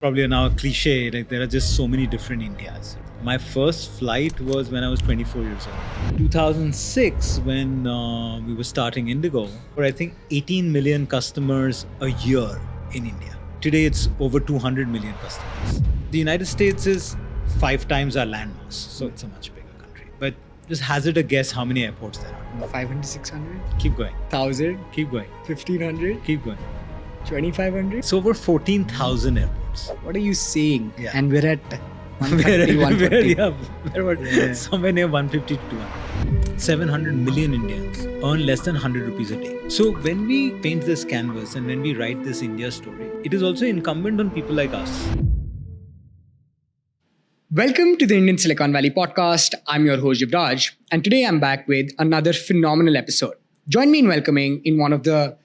Probably now a cliche, like there are just so many different Indias. My first flight was when I was 24 years old. 2006, when we were starting Indigo, for I think 18 million customers a year in India. Today it's over 200 million customers. The United States is 5 times our landmass, so it's a much bigger country. But just hazard a guess how many airports there are. 500, 600, Keep going. 1,000, Keep going. 1,500, Keep going. 2,500. It's over 14,000 airports. What are you saying? Yeah. And we're at 130, 140. We're somewhere near 150 to 200. 700 million Indians earn less than 100 rupees a day. So when we paint this canvas and when we write this India story, it is also incumbent on people like us. Welcome to the Indian Silicon Valley podcast. I'm your host, Jibraj, and today I'm back with another phenomenal episode. Join me in welcoming in one of the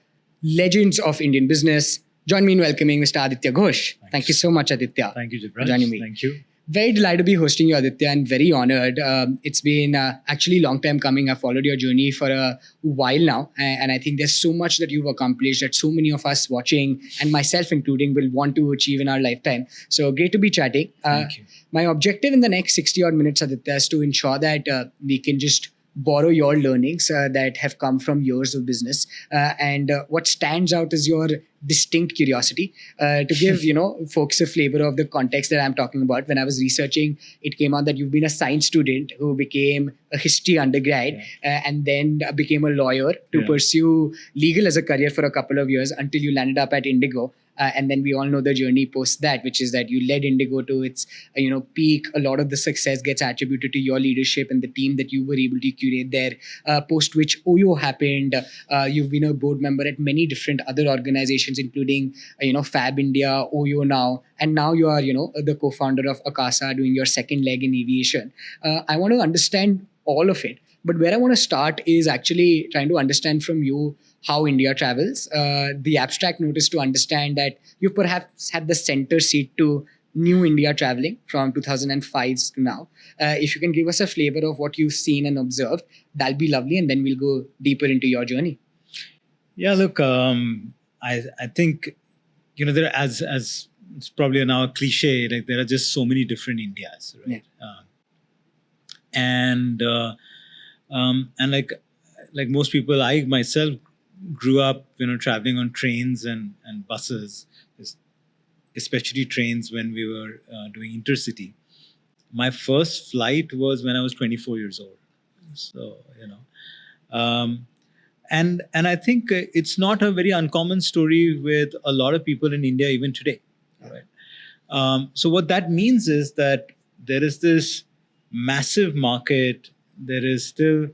legends of Indian business. Join me in welcoming Mr. Aditya Ghosh. Thank you so much, Aditya. Thank you, Jibraj. for joining me. Thank you. Very delighted to be hosting you, Aditya, and very honored. It's been actually a long time coming. I've followed your journey for a while now, and I think there's so much that you've accomplished that so many of us watching, and myself including, will want to achieve in our lifetime. So great to be chatting. Thank you. My objective in the next 60 odd minutes, Aditya, is to ensure that we can just borrow your learnings that have come from years of business, and what stands out is your distinct curiosity to give folks a flavor of the context that I'm talking about. When I was researching, it came out that you've been a science student who became a history undergrad and then became a lawyer to pursue legal as a career for a couple of years until you landed up at INDIGO. And then we all know the journey post that, which is that you led INDIGO to its peak. A lot of the success gets attributed to your leadership and the team that you were able to curate there. Post which OYO happened. You've been a board member at many different other organizations, including Fab India, OYO now, and now you are the co-founder of Akasa, doing your second leg in aviation. I want to understand all of it, but where I want to start is actually trying to understand from you how India travels. The abstract notice to understand that you perhaps had the center seat to new India traveling from 2005 to now. If you can give us a flavor of what you've seen and observed, that'll be lovely, and then we'll go deeper into your journey. Yeah, look, I think there as it's probably now a cliche. Like there are just so many different Indias, right? And like most people, I myself grew up, traveling on trains and buses, especially trains when we were doing intercity. My first flight was when I was 24 years old. So, and I think it's not a very uncommon story with a lot of people in India even today, right? So what that means is that there is this massive market. There is still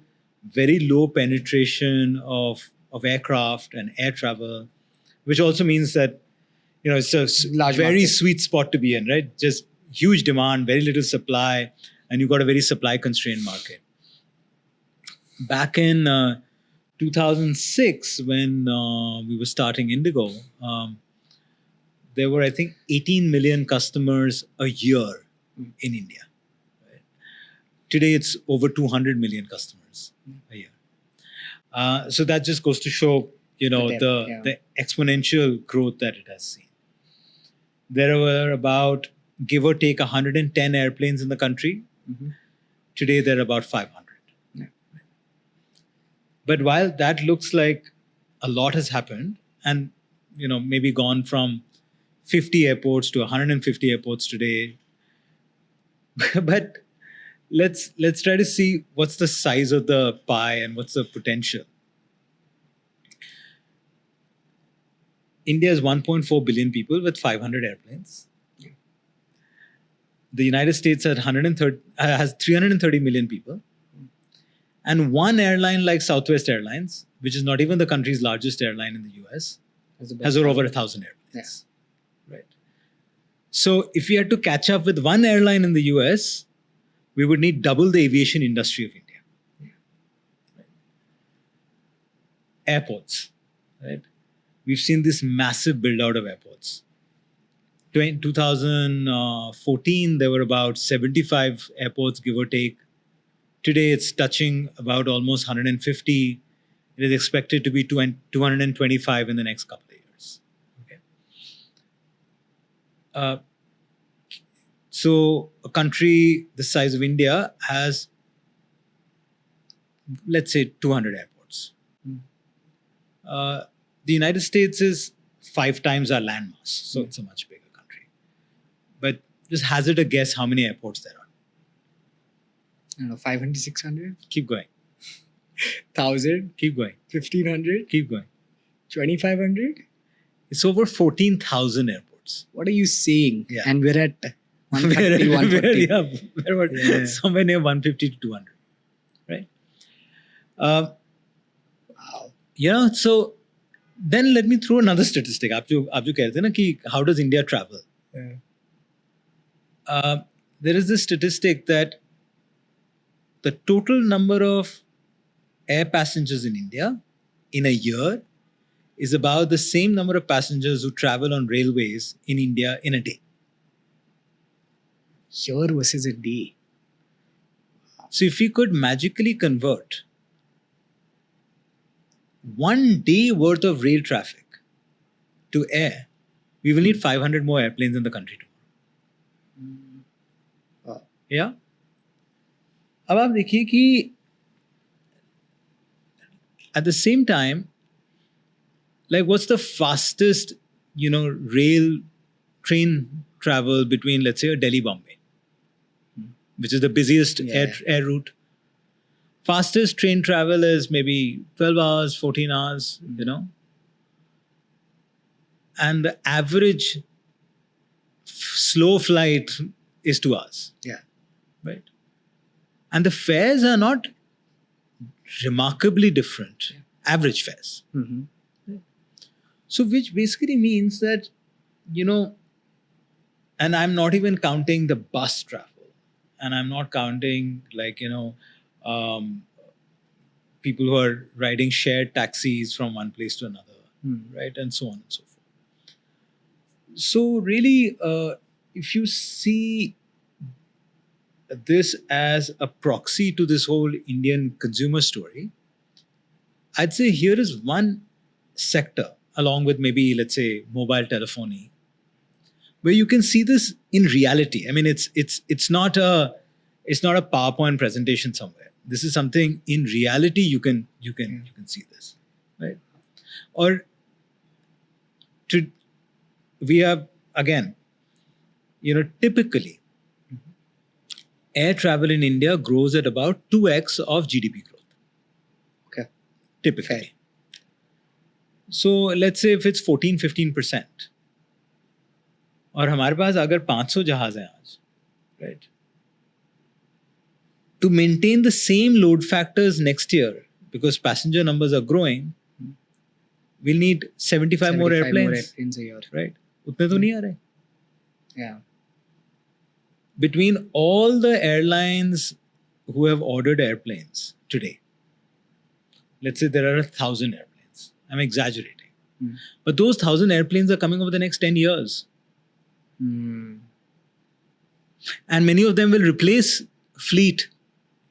very low penetration of aircraft and air travel, which also means that it's a Large very market. sweet spot to be in, right? Just huge demand, very little supply, and you've got a very supply constrained market. Back in 2006, when we were starting Indigo, there were I think 18 million customers a year in India. Right? Today it's over 200 million customers a year. So that just goes to show, the exponential growth that it has seen. There were about, give or take, 110 airplanes in the country. Mm-hmm. Today, there are about 500. Yeah. But while that looks like a lot has happened, and maybe gone from 50 airports to 150 airports today, but let's try to see what's the size of the pie and what's the potential. India is 1.4 billion people with 500 airplanes. The United States has 330 million people. And one airline like Southwest Airlines, which is not even the country's largest airline in the US, has over 1,000 airplanes. Yeah. Right. So if we had to catch up with one airline in the US, we would need double the aviation industry of India. Right. Airports, right? We've seen this massive build out of airports. In 2014, there were about 75 airports, give or take. Today, it's touching about almost 150. It is expected to be 225 in the next couple of years. Okay. So a country the size of India has, let's say, 200 airports. The United States is 5 times our land mass, so it's a much bigger country. But just hazard a guess how many airports there are. I don't know, 500, 600, Keep going. 1,000, Keep going. 1,500, Keep going. 2,500. It's over 14,000 airports. What are you saying? Yeah. And we're at 130, 140. We're Yeah. somewhere near 150 to 200, right? Wow. So then let me throw another statistic. आप जो कह रहे थे ना कि how does India travel? There is this statistic that the total number of air passengers in India in a year is about the same number of passengers who travel on railways in India in a day. Year versus a day. So if we could magically convert 1 day worth of rail traffic to air, we will need 500 more airplanes in the country tomorrow. Wow. Yeah. अब आप देखिए कि at the same time, like what's the fastest, rail train travel between, let's say, Delhi Bombay, which is the busiest air route. Fastest train travel is maybe 12 hours, 14 hours, And the average slow flight is 2 hours. Yeah. Right. And the fares are not remarkably different. Yeah. Average fares. Mm-hmm. So which basically means that, and I'm not even counting the bus travel. And I'm not counting people who are riding shared taxis from one place to another, right? And so on and so forth. So really, if you see this as a proxy to this whole Indian consumer story, I'd say here is one sector, along with maybe, let's say, mobile telephony, where you can see this in reality. I mean, it's not a PowerPoint presentation somewhere. This is something in reality you can see this, right? Or we have again, typically air travel in India grows at about 2x of GDP growth. Okay. Typically. Fair. So let's say if it's 14-15%, और हमारे पास अगर 500 जहाज हैं आज, right? To maintain the same load factors next year, because passenger numbers are growing, we'll need 75 more airplanes. A year. Right? उतने तो नहीं आ रहे. Yeah. Between all the airlines who have ordered airplanes today, let's say there are 1,000 airplanes. I'm exaggerating. But those 1,000 airplanes are coming over the next 10 years. And many of them will replace fleet.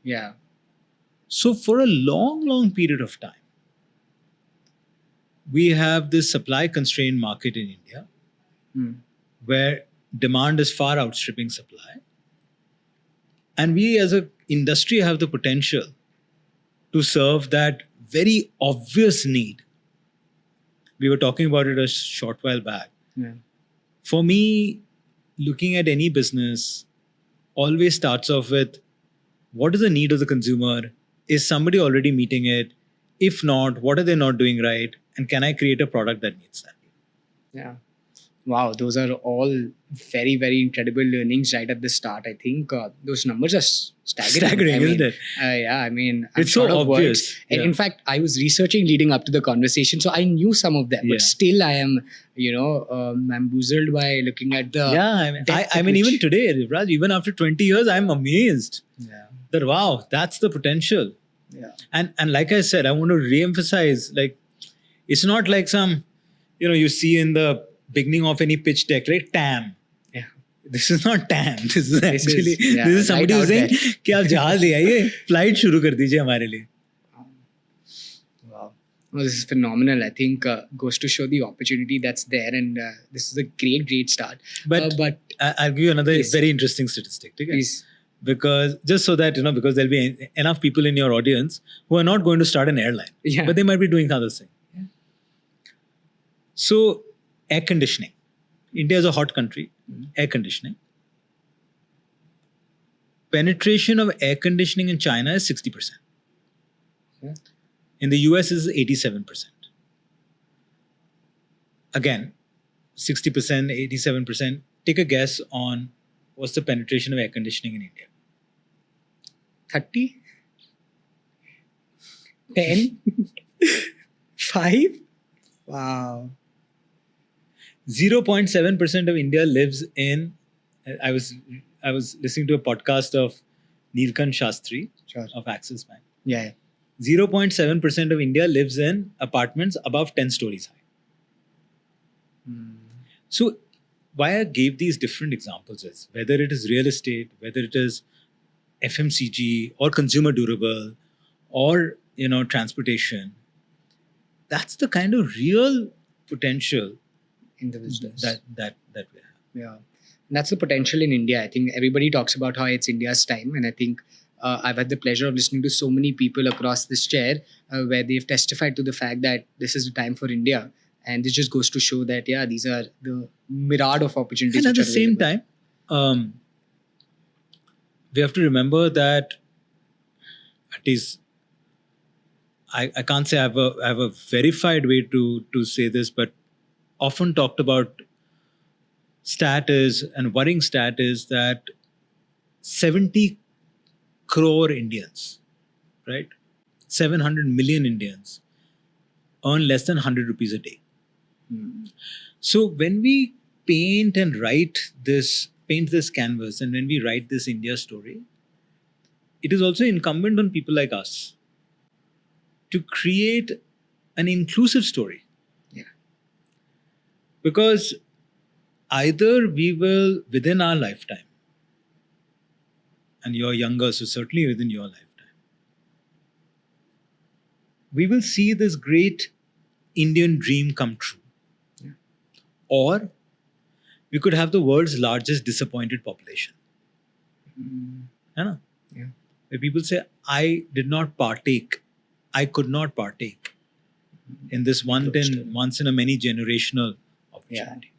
Yeah. So for a long, long period of time, we have this supply constrained market in India where demand is far outstripping supply. And we as an industry have the potential to serve that very obvious need. We were talking about it a short while back. Yeah. For me, looking at any business always starts off with, what is the need of the consumer? Is somebody already meeting it? If not, what are they not doing right? And can I create a product that meets that? Yeah. Wow, those are all very, very incredible learnings right at the start. I think those numbers are staggering. Isn't it? Yeah, I mean, It's so obvious. And Yeah. in fact, I was researching leading up to the conversation, so I knew some of them, Yeah. but still I am, bamboozled by looking at the... I mean, even today, Raj, even after 20 years, I'm amazed that, wow, that's the potential. Yeah. And like I said, I want to re-emphasize, like, it's not like some, you see in the beginning of any pitch deck, right? TAM. Yeah. This is not TAM. This is actually, yeah, this is somebody right who's saying, out कि आप जहाज ले आइए, flight शुरू कर दीजिए हमारे लिए. Wow. Oh, this is phenomenal. I think goes to show the opportunity that's there, and this is a great start. But I'll give you another Please. very interesting statistic. Okay? Please. Because just so that, because there'll be enough people in your audience who are not going to start an airline, Yeah. but they might be doing other things. Yeah. So, air conditioning. India is a hot country. Air conditioning. Penetration of air conditioning in China is 60%. Yeah. In the US is 87%. Again, 60%, 87%. Take a guess on what's the penetration of air conditioning in India. 30? 10? 5? Wow. 0.7% of India lives in. I was listening to a podcast of Neelkanth Shastri Sure. of Axis Bank. Yeah. 0.7% of India lives in apartments above 10 stories high. So why I gave these different examples is whether it is real estate, whether it is FMCG or consumer durable or transportation, that's the kind of real potential In the business. that we have. Yeah. And that's the potential in India. I think everybody talks about how it's India's time. And I think I've had the pleasure of listening to so many people across this chair where they've testified to the fact that this is the time for India. And this just goes to show that, yeah, these are the myriad of opportunities. And at the which are same available. time, we have to remember that at least I can't say I have a verified way to say this, but often talked about stat is, and worrying stat is that 70 crore Indians, right? 700 million Indians earn less than 100 rupees a day. So when we paint this canvas, and when we write this India story, it is also incumbent on people like us to create an inclusive story. Yeah. Because either we will, within our lifetime, and you're younger, so certainly within your lifetime, we will see this great Indian dream come true. Yeah. Or we could have the world's largest disappointed population. Yeah. Where people say, I could not partake in this once in a many generational opportunity.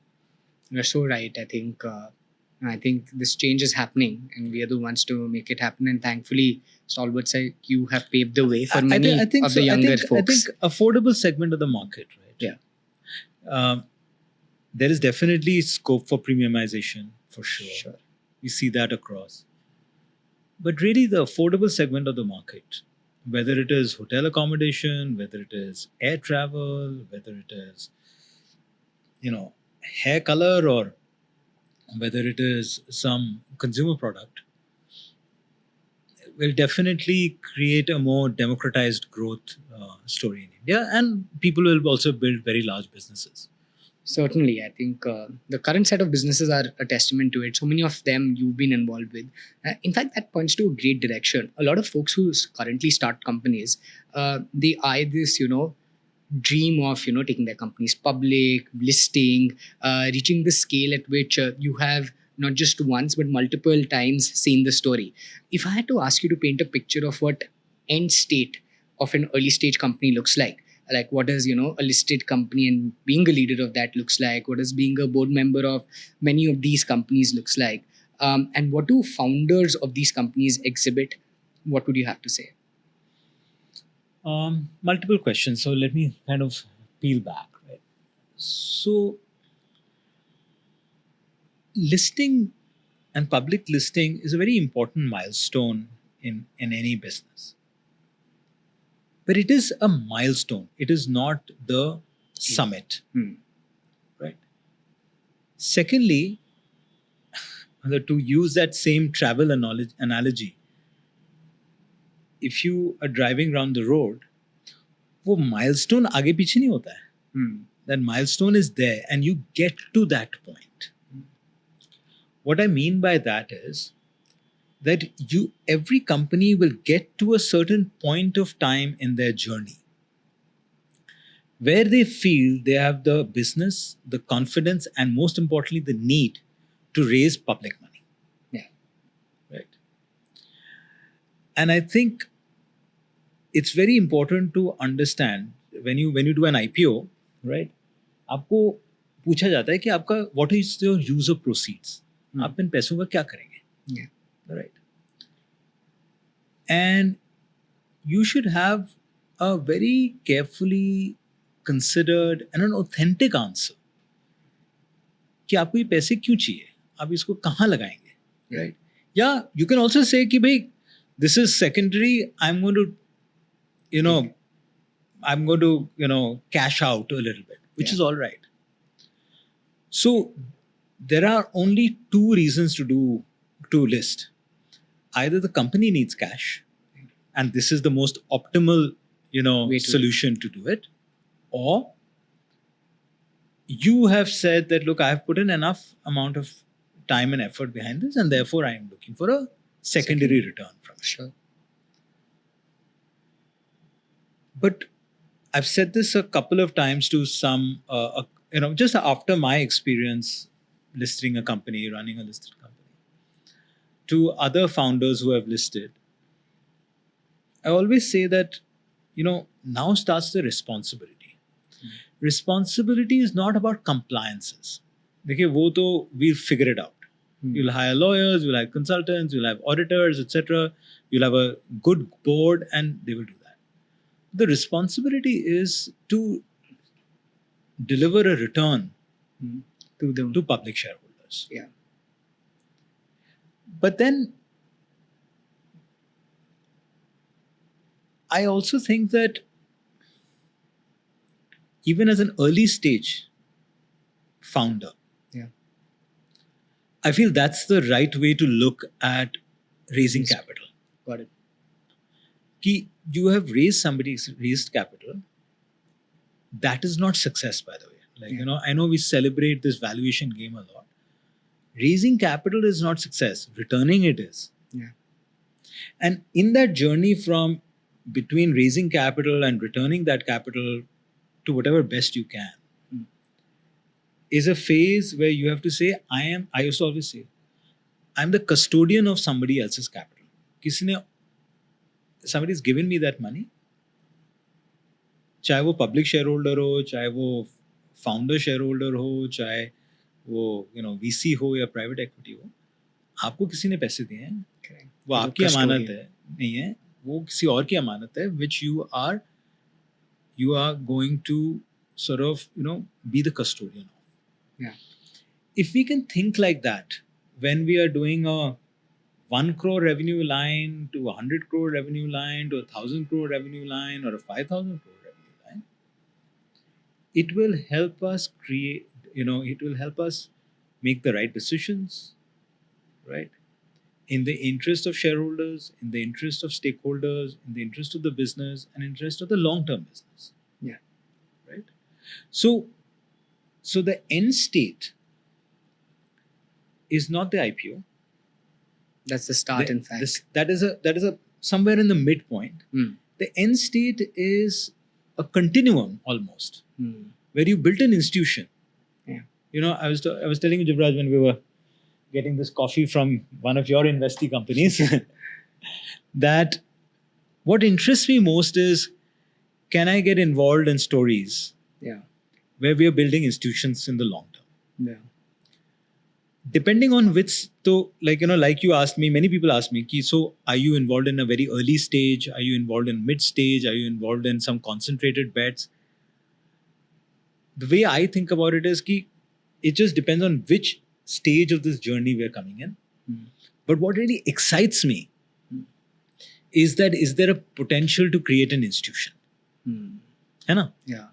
You're so right. I think this change is happening, and we are the ones to make it happen. And thankfully, stalwarts like you have paved the way for many of the younger folks. I think affordable segment of the market, right? Yeah. There is definitely scope for premiumization, for sure. We see that across. But really, the affordable segment of the market, whether it is hotel accommodation, whether it is air travel, whether it is, hair color, or whether it is some consumer product, will definitely create a more democratized growth story in India, and people will also build very large businesses. Certainly, I think the current set of businesses are a testament to it. So many of them you've been involved with. In fact, that points to a great direction. A lot of folks who currently start companies, they eye this, dream of, taking their companies public, listing, reaching the scale at which you have not just once, but multiple times seen the story. If I had to ask you to paint a picture of what end state of an early stage company looks like what does a listed company and being a leader of that looks like, what does being a board member of many of these companies looks like, and what do founders of these companies exhibit, what would you have to say? Multiple questions, so let me kind of peel back, right? So listing and public listing is a very important milestone in any business. But it is a milestone. It is not the summit. Right? Secondly, to use that same travel analogy, if you are driving around the road, वो milestone आगे पीछे नहीं होता है. That milestone is there and you get to that point. What I mean by that is that every company will get to a certain point of time in their journey. where they feel they have the business, the confidence, and most importantly, the need to raise public money. Yeah. Right. And I think it's very important to understand when you do an IPO, right? आपको पूछा जाता है कि आपका what is your use of proceeds? आप इन पैसों का क्या करेंगे? Yeah. Right. And you should have a very carefully considered and an authentic answer कि आपको ये पैसे क्यों चाहिए, आप इसको कहाँ लगाएंगे, right? Yeah, you can also say कि भाई this is secondary, I'm going to cash out a little bit, which is all right. So there are only two reasons to list. Either the company needs cash, and this is the most optimal, solution to do it, or you have said that, look, I have put in enough amount of time and effort behind this, and therefore I am looking for a secondary return from it. Sure. But I've said this a couple of times to some, just after my experience listing a company, running a listed company, to other founders who have listed, I always say that, now starts the responsibility. Responsibility is not about compliances. देखिए वो तो we'll figure it out. You'll hire lawyers, you'll hire consultants, you'll have auditors, etc. You'll have a good board, and they will do that. The responsibility is to deliver a return to public shareholders. Yeah. But then I also think that even as an early stage founder, I feel that's the right way to look at raising capital. Got it. Ki you have raised capital. That is not success, by the way. I know we celebrate this valuation game a lot. Raising capital is not success. Returning it is. Yeah. And in that journey from between raising capital and returning that capital to whatever best you can, is a phase where you have to say, I used to always say, I'm the custodian of somebody else's capital. Somebody's given me that money. चाहे वो public shareholder हो, चाहे वो founder shareholder हो, चाहे वो VC हो या private equity हो, आपको किसी ने पैसे दिए हैं, वो आपकी अमानत है नहीं है, वो किसी और की अमानत है, which you are going to sort of be the custodian of. Yeah. If we can think like that when we are doing a 1 crore revenue line to 100 crore revenue line to 1,000 crore revenue line or a 5,000 crore revenue line, it will help us create, it will help us make the right decisions, right? In the interest of shareholders, in the interest of stakeholders, in the interest of the business, and interest of the long-term business. Yeah. Right? So the end state is not the IPO. That's the start, in fact. That is a somewhere in the midpoint. The end state is a continuum almost, where you built an institution. Yeah. I was telling you, Jivraj, when we were getting this coffee from one of your investee companies, that what interests me most is, can I get involved in stories where we are building institutions in the long term? Yeah. Depending on which, so like you asked me, many people ask me, so are you involved in a very early stage? Are you involved in mid stage? Are you involved in some concentrated bets? The way I think about it is it just depends on which stage of this journey we are coming in. But what really excites me is there a potential to create an institution? है ना? Yeah.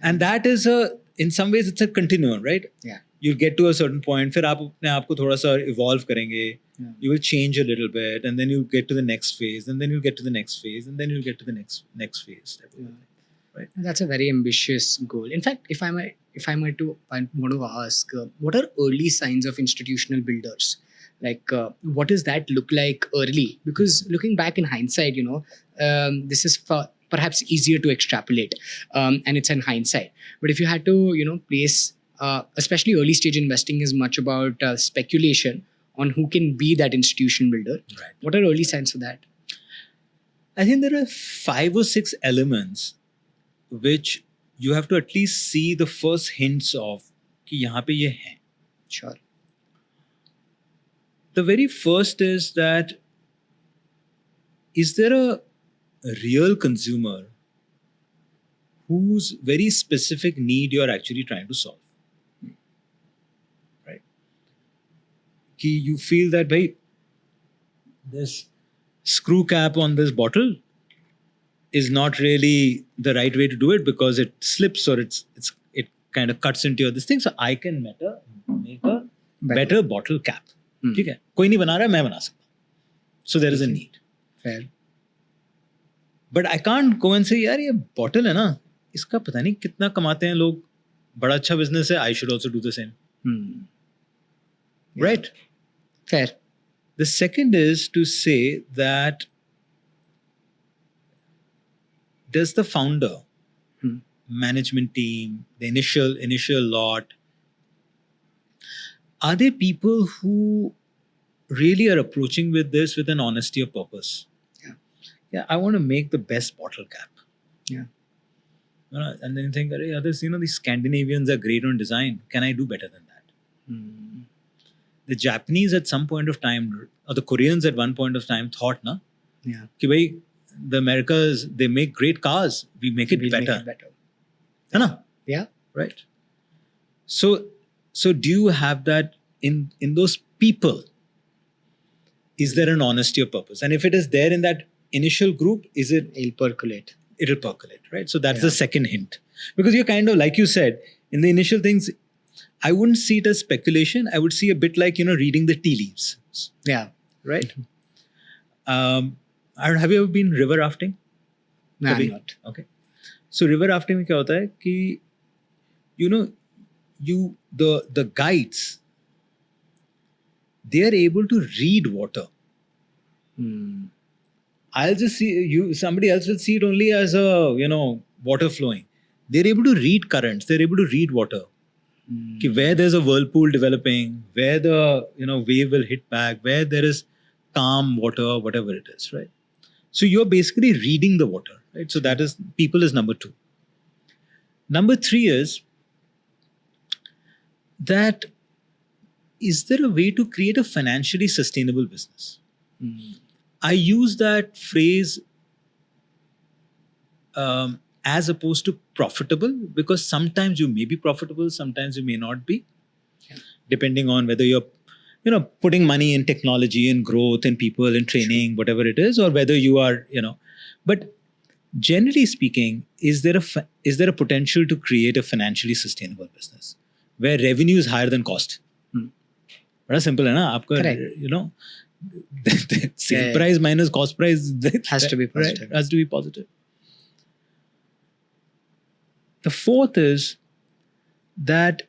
And that is in some ways it's a continuum, right? Yeah. You'll get to a certain point, फिर आप अपने आप को थोड़ा सा evolve करेंगे. You will change a little bit, and then you get to the next phase, and then you'll get to the next phase, and then you'll get to the next phase. Right? That's a very ambitious goal. In fact, if I want to ask, what are early signs of institutional builders? Like, what does that look like early? Because looking back in hindsight, this is perhaps easier to extrapolate, and it's in hindsight. But if you had to, place, especially early stage investing is much about speculation on who can be that institution builder. Right. What are early signs for that? I think there are 5 or 6 elements which you have to at least see the first hints of कि यहाँ पे ये हैं. Sure. The very first is that is there a real consumer whose very specific need you're actually trying to solve? Right? Ki you feel that, bhai, this screw cap on this bottle is not really the right way to do it because it slips or it kind of cuts into your this thing. So I can make a better bottle cap. ठीक है, कोई नहीं बना रहा है, मैं बना सकता हूँ. So there is a need. Fair. But I can't go and say, यार ये bottle है ना, इसका पता नहीं कितना कमाते हैं लोग, बड़ा अच्छा business है, I should also do the same. Yeah. Right? Fair. The second is to say that does the founder, management team, the initial lot, are they people who really are approaching with this with an honesty of purpose? Yeah, I want to make the best bottle cap. Yeah. And then you think, others, these Scandinavians are great on design. Can I do better than that? The Japanese at some point of time, or the Koreans at one point of time thought, Yeah. कि भाई, the Americas, they make great cars. We make it We'll better. Make it better. है ना? Yeah. Right. So do you have that in those people? Is there an honesty of purpose? And if it is there in that initial group, It'll percolate. It'll percolate, right? So that's the second hint. Because you're kind of, like you said, in the initial things, I wouldn't see it as speculation. I would see a bit like, reading the tea leaves. Yeah. Right? Have you ever been river rafting? No, I'm not. Okay. So river rafting में क्या होता है कि the guides, they are able to read water. I'll just see somebody else will see it only as a water flowing. They're able to read currents. They're able to read water. Ki where there's a whirlpool developing, where the wave will hit back, where there is calm water, whatever it is, right? So you're basically reading the water, right? So that is people is number 2. Number 3 is that is there a way to create a financially sustainable business? I use that phrase as opposed to profitable, because sometimes you may be profitable, sometimes you may not be, depending on whether you're putting money in technology and growth and people and training, whatever it is, or whether you are, but generally speaking, is there a potential to create a financially sustainable business where revenue is higher than cost? Very simple, है ना? आपका, the sale price minus cost price has to be positive. Right? Has to be positive. The fourth is that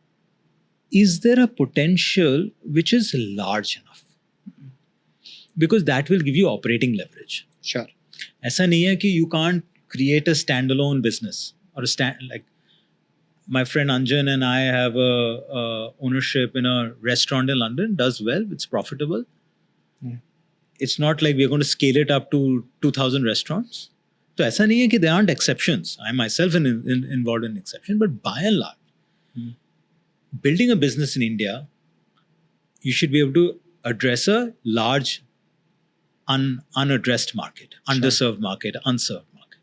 is there a potential which is large enough? Because that will give you operating leverage. Sure. ऐसा नहीं है कि you can't create a standalone business or like my friend Anjan and I have a ownership in a restaurant in London, does well, it's profitable. It's not like we're going to scale it up to 2,000 restaurants. So ऐसा नहीं है कि there aren't exceptions. I myself am involved in exception, but by and large, building a business in India, you should be able to address a large unaddressed market, underserved market, unserved market.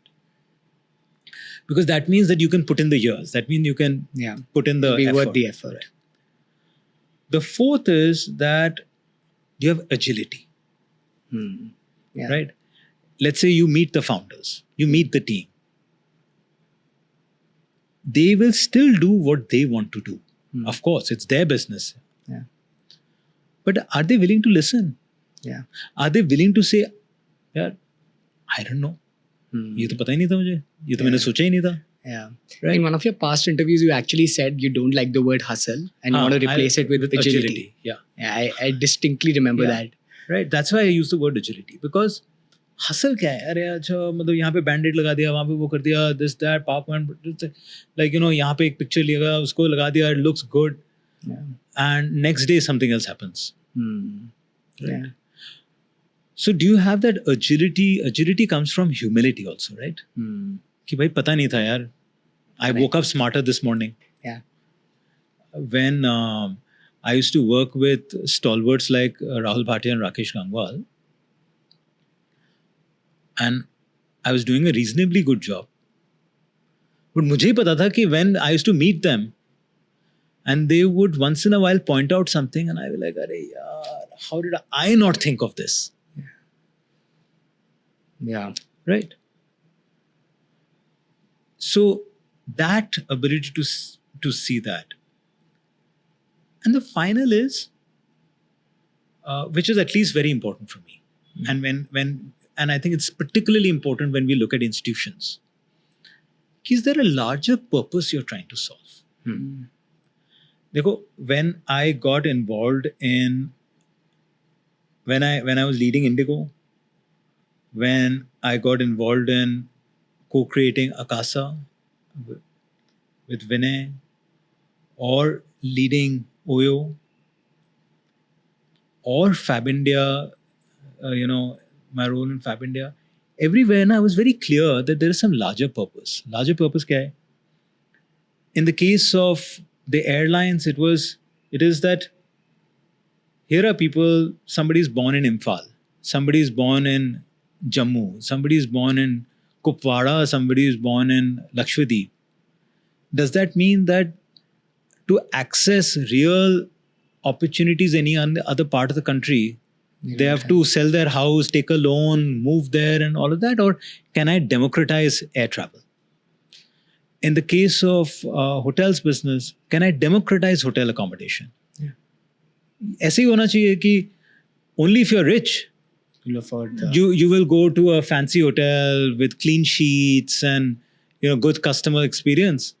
Because that means that you can put in the years. That means you can put in the effort. effort. Worth the effort. The fourth is that you have agility. Right? Let's say you meet the founders, you meet the team. They will still do what they want to do. Of course, it's their business. Yeah. But are they willing to listen? Yeah. Are they willing to say, yeah, I don't know. ये तो पता ही नहीं था मुझे. ये तो मैंने सोचा ही नहीं था. Yeah. Right? In one of your past interviews, you actually said you don't like the word hustle and you want to replace it with agility. Yeah. I distinctly remember that. Right. That's why I use the word agility, because hustle क्या है, अरे अच्छा मतलब यहाँ पे बैंडेड लगा दिया, वहाँ पे वो कर दिया, दिस दैट पावरपॉइंट, लाइक यहाँ पे एक पिक्चर लिया, उसको लगा दिया, it looks good, and next day something else happens. Right? Yeah. So do you have that agility comes from humility also, right? कि भाई पता नहीं था यार, I woke up smarter this morning. Yeah. When I used to work with stalwarts like Rahul Bhatia and Rakesh Gangwal, and I was doing a reasonably good job. But मुझे ही पता था कि when I used to meet them, and they would once in a while point out something, and I was like, "Arey yaar, how did I not think of this?" Yeah. Right. So that ability to see that, and the final is, which is at least very important for me, and and I think it's particularly important when we look at institutions. Is there a larger purpose you're trying to solve? Dekho, when I got involved in, when I was leading INDIGO, when I got involved in co-creating Akasa with Vinay, or leading OYO, or Fab India, my role in Fab India, everywhere I was very clear that there is some larger purpose. Larger purpose kya hai? In the case of the airlines, it is that here are people, somebody is born in Imphal, somebody is born in Jammu, somebody is born in Kupwara, somebody is born in Lakshadweep. Does that mean that to access real opportunities in any other part of the country, they have to sell their house, take a loan, move there and all of that? Or can I democratize air travel? In the case of hotels business, can I democratize hotel accommodation? ऐसे ही होना चाहिए कि only if you're rich, You'll afford the... you will go to a fancy hotel with clean sheets and good customer experience,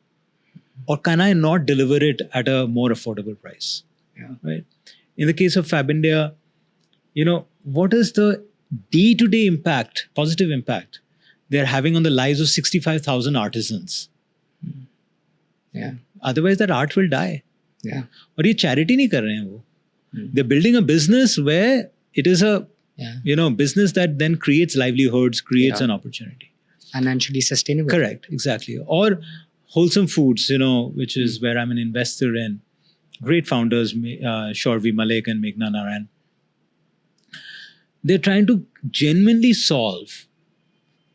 or can I not deliver it at a more affordable price? Right. In the case of Fab India, what is the day-to-day impact, positive impact they're having on the lives of 65,000 artisans? Otherwise that art will die. और ये charity नहीं कर रहे हैं वो. They're building a business where it is a business that then creates livelihoods, creates an opportunity. Financially sustainable. Correct, exactly. Or wholesome foods, which is where I'm an investor in. Great founders, Shorvi Malik and Meghna Narayan. They're trying to genuinely solve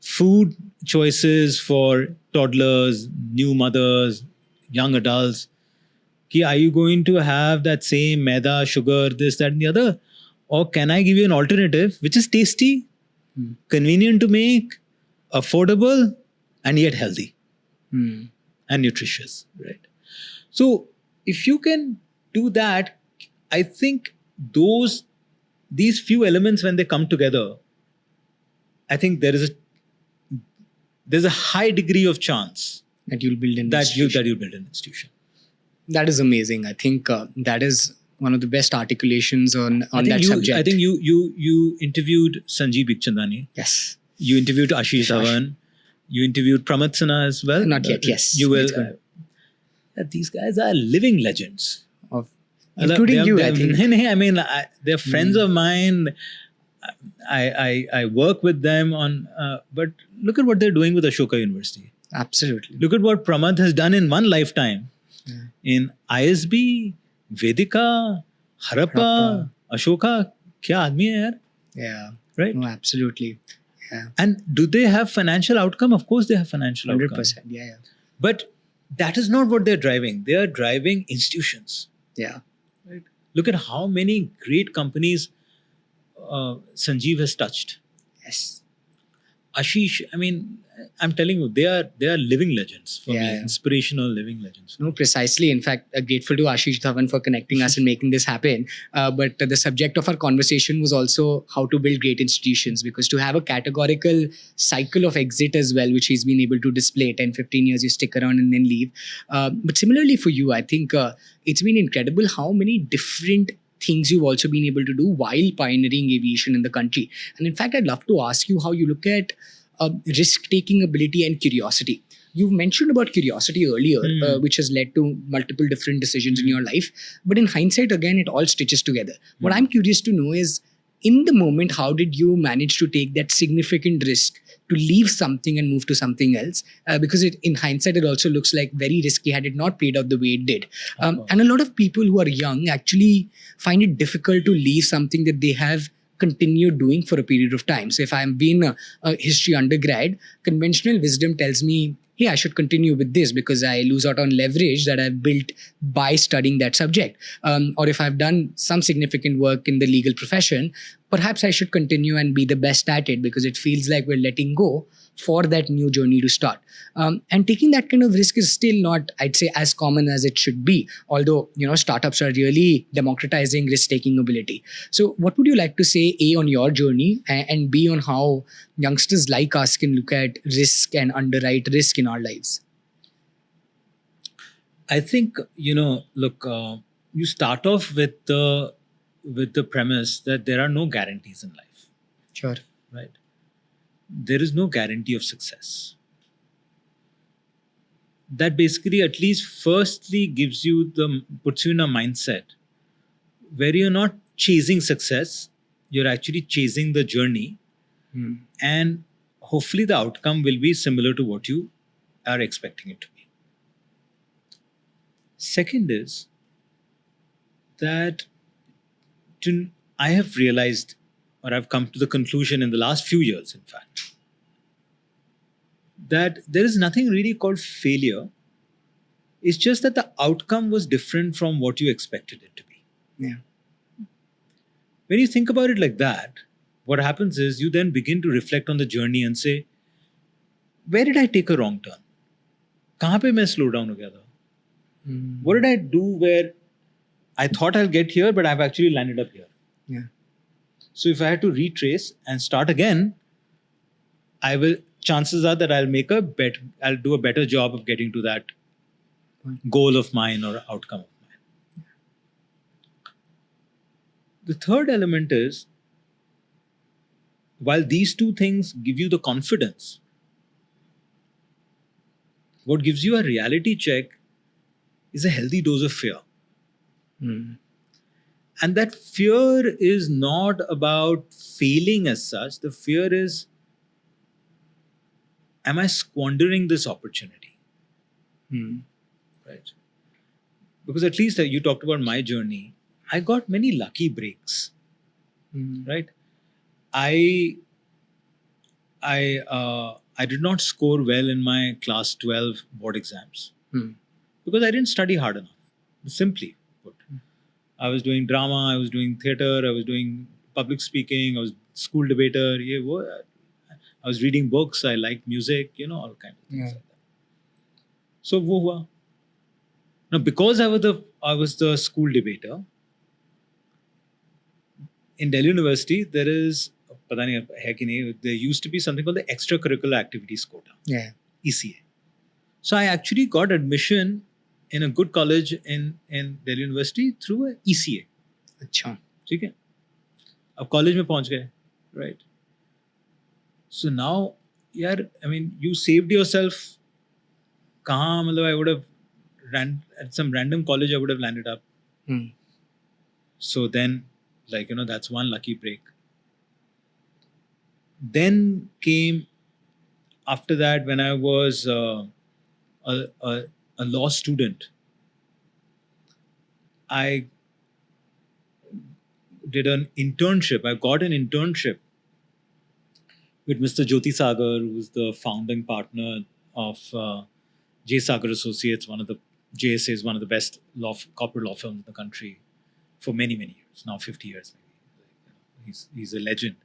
food choices for toddlers, new mothers, young adults. Are you going to have that same maida, sugar, this, that, and the other? Or can I give you an alternative which is tasty, convenient to make, affordable, and yet healthy and nutritious, right? So if you can do that, I think these few elements, when they come together, I think there's a high degree of chance that you'll build an institution. That is amazing. I think that is one of the best articulations on that subject. I think you interviewed Sanjeev Bikhchandani. Yes. You interviewed Ashish Dhawan. You interviewed Pramod Sinha as well. Not yet. Yes. You will. These guys are living legends. Including you, I think. I mean, they're friends of mine. I work with them on. But look at what they're doing with Ashoka University. Absolutely. Look at what Pramod has done in one lifetime. In ISB, Vedika, Harappa, Ashoka, kya aadmi hai yaar? Yeah. Right? No, absolutely. Yeah. And do they have financial outcome? Of course they have financial 100%, outcome. Yeah. But that is not what they're driving. They are driving institutions. Yeah. Right? Look at how many great companies Sanjeev has touched. Yes. Ashish, I mean, I'm telling you, they are living legends for me, inspirational living legends. No, precisely. In fact, grateful to Ashish Dhawan for connecting us and making this happen. But the subject of our conversation was also how to build great institutions, because to have a categorical cycle of exit as well, which he's been able to display, 10, 15 years, you stick around and then leave. But similarly for you, I think it's been incredible how many different things you've also been able to do while pioneering aviation in the country. And in fact, I'd love to ask you how you look at risk-taking ability and curiosity. You've mentioned about curiosity earlier, which has led to multiple different decisions in your life. But in hindsight, again, it all stitches together. What I'm curious to know is, in the moment, how did you manage to take that significant risk to leave something and move to something else? Because in hindsight, it also looks like very risky had it not played out the way it did. And a lot of people who are young actually find it difficult to leave something that they have continued doing for a period of time. So if I'm being a history undergrad, conventional wisdom tells me, hey, I should continue with this because I lose out on leverage that I've built by studying that subject. Or if I've done some significant work in the legal profession, perhaps I should continue and be the best at it because it feels like we're letting go for that new journey to start. And taking that kind of risk is still not, I'd say, as common as it should be. Although, startups are really democratizing risk-taking ability. So what would you like to say, A, on your journey, and B, on how youngsters like us can look at risk and underwrite risk in our lives? I think, look, you start off with the premise that there are no guarantees in life. Sure. Right? There is no guarantee of success. That basically, at least firstly, puts you in a mindset where you're not chasing success, you're actually chasing the journey. And hopefully the outcome will be similar to what you are expecting it to be. Second is that I have realized, or I've come to the conclusion in the last few years, in fact, that there is nothing really called failure. It's just that the outcome was different from what you expected it to be. Yeah. When you think about it like that, what happens is you then begin to reflect on the journey and say, where did I take a wrong turn? Kahan pe main slow down ho gaya tha? What did I do where I thought I'll get here, but I've actually landed up here? Yeah. So if I had to retrace and start again, chances are that I'll do a better job of getting to that goal of mine or outcome of mine. The third element is, while these two things give you the confidence, what gives you a reality check is a healthy dose of fear. And that fear is not about failing as such. The fear is, am I squandering this opportunity? Right? Because at least you talked about my journey. I got many lucky breaks. Right? I did not score well in my class 12 board exams because I didn't study hard enough. Simply put, I was doing drama, I was doing theater, I was doing public speaking, I was school debater. I was reading books, I liked music, all kinds of things like that. So wo hua. Now, because I was the school debater in Delhi University, there used to be something called the extracurricular activities quota. Yeah. ECA. So I actually got admission in a good college in Delhi University through a ECA. अच्छा. ठीक है. अब college में पहुंच गए, right? So now, you saved yourself. कहाँ मतलब I would have at some random college I would have landed up. So then, that's one lucky break. Then came after that when I was a law student. I did an internship. I got an internship with Mr. Jyoti Sagar, who was the founding partner of J. Sagar Associates, JSA is one of the best corporate law firms in the country for many, many years. Now 50 years maybe. He's a legend.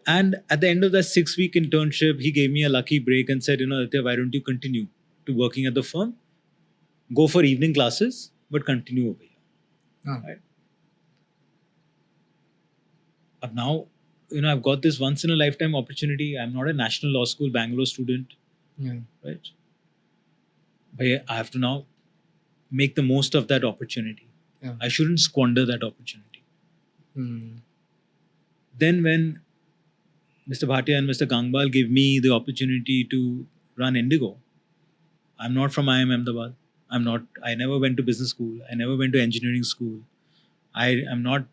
And at the end of that 6-week internship, he gave me a lucky break and said, Aditya, why don't you continue to working at the firm? Go for evening classes, but continue over here. Right? Now, I've got this once in a lifetime opportunity. I'm not a National Law School Bangalore student. Right? But I have to now make the most of that opportunity. Yeah. I shouldn't squander that opportunity. Mm. Then when Mr. Bhatia and Mr. Gangbal gave me the opportunity to run Indigo, I'm not from IIM Ahmedabad. I never went to business school. I never went to engineering school. I am not,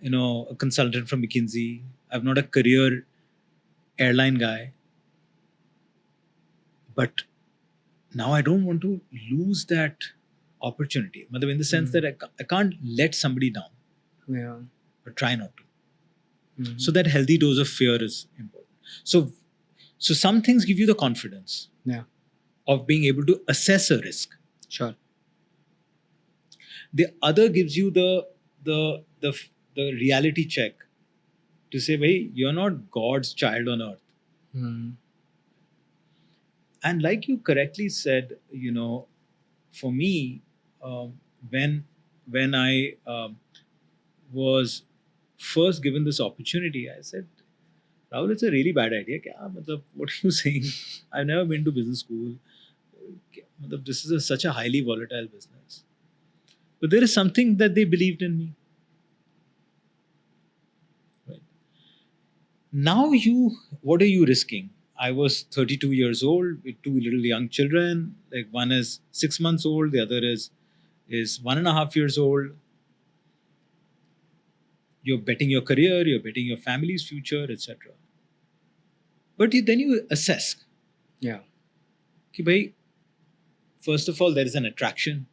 a consultant from McKinsey. I'm not a career airline guy. But now I don't want to lose that opportunity. In the sense that I can't let somebody down. Yeah. But try not to. Mm. So that healthy dose of fear is important. So some things give you the confidence of being able to assess a risk. Sure. The other gives you the reality check to say, hey, you're not God's child on earth. Mm. And like you correctly said, for me, when I was first given this opportunity, I said, Rahul, it's a really bad idea. What are you saying? I've never been to business school. This is such a highly volatile business. But there is something that they believed in me. Right. Now what are you risking? I was 32 years old with two little young children. Like one is 6 months old, the other is 1.5 years old. You're betting your career, you're betting your family's future, etc. But then you assess. Yeah. कि भाई, first of all, there is an attraction.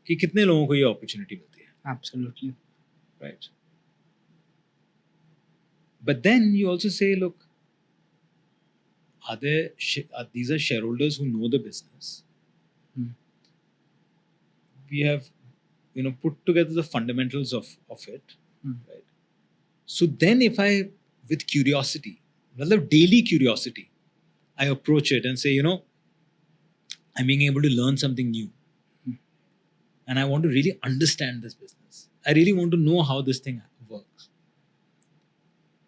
कि कितने लोगों को ये opportunity मिलती है. Absolutely. Right. But then you also say, look, these are shareholders who know the business. We have, put together the fundamentals of it. Right. So then if I, with curiosity, daily curiosity, I approach it and say, I'm being able to learn something new. And I want to really understand this business. I really want to know how this thing works.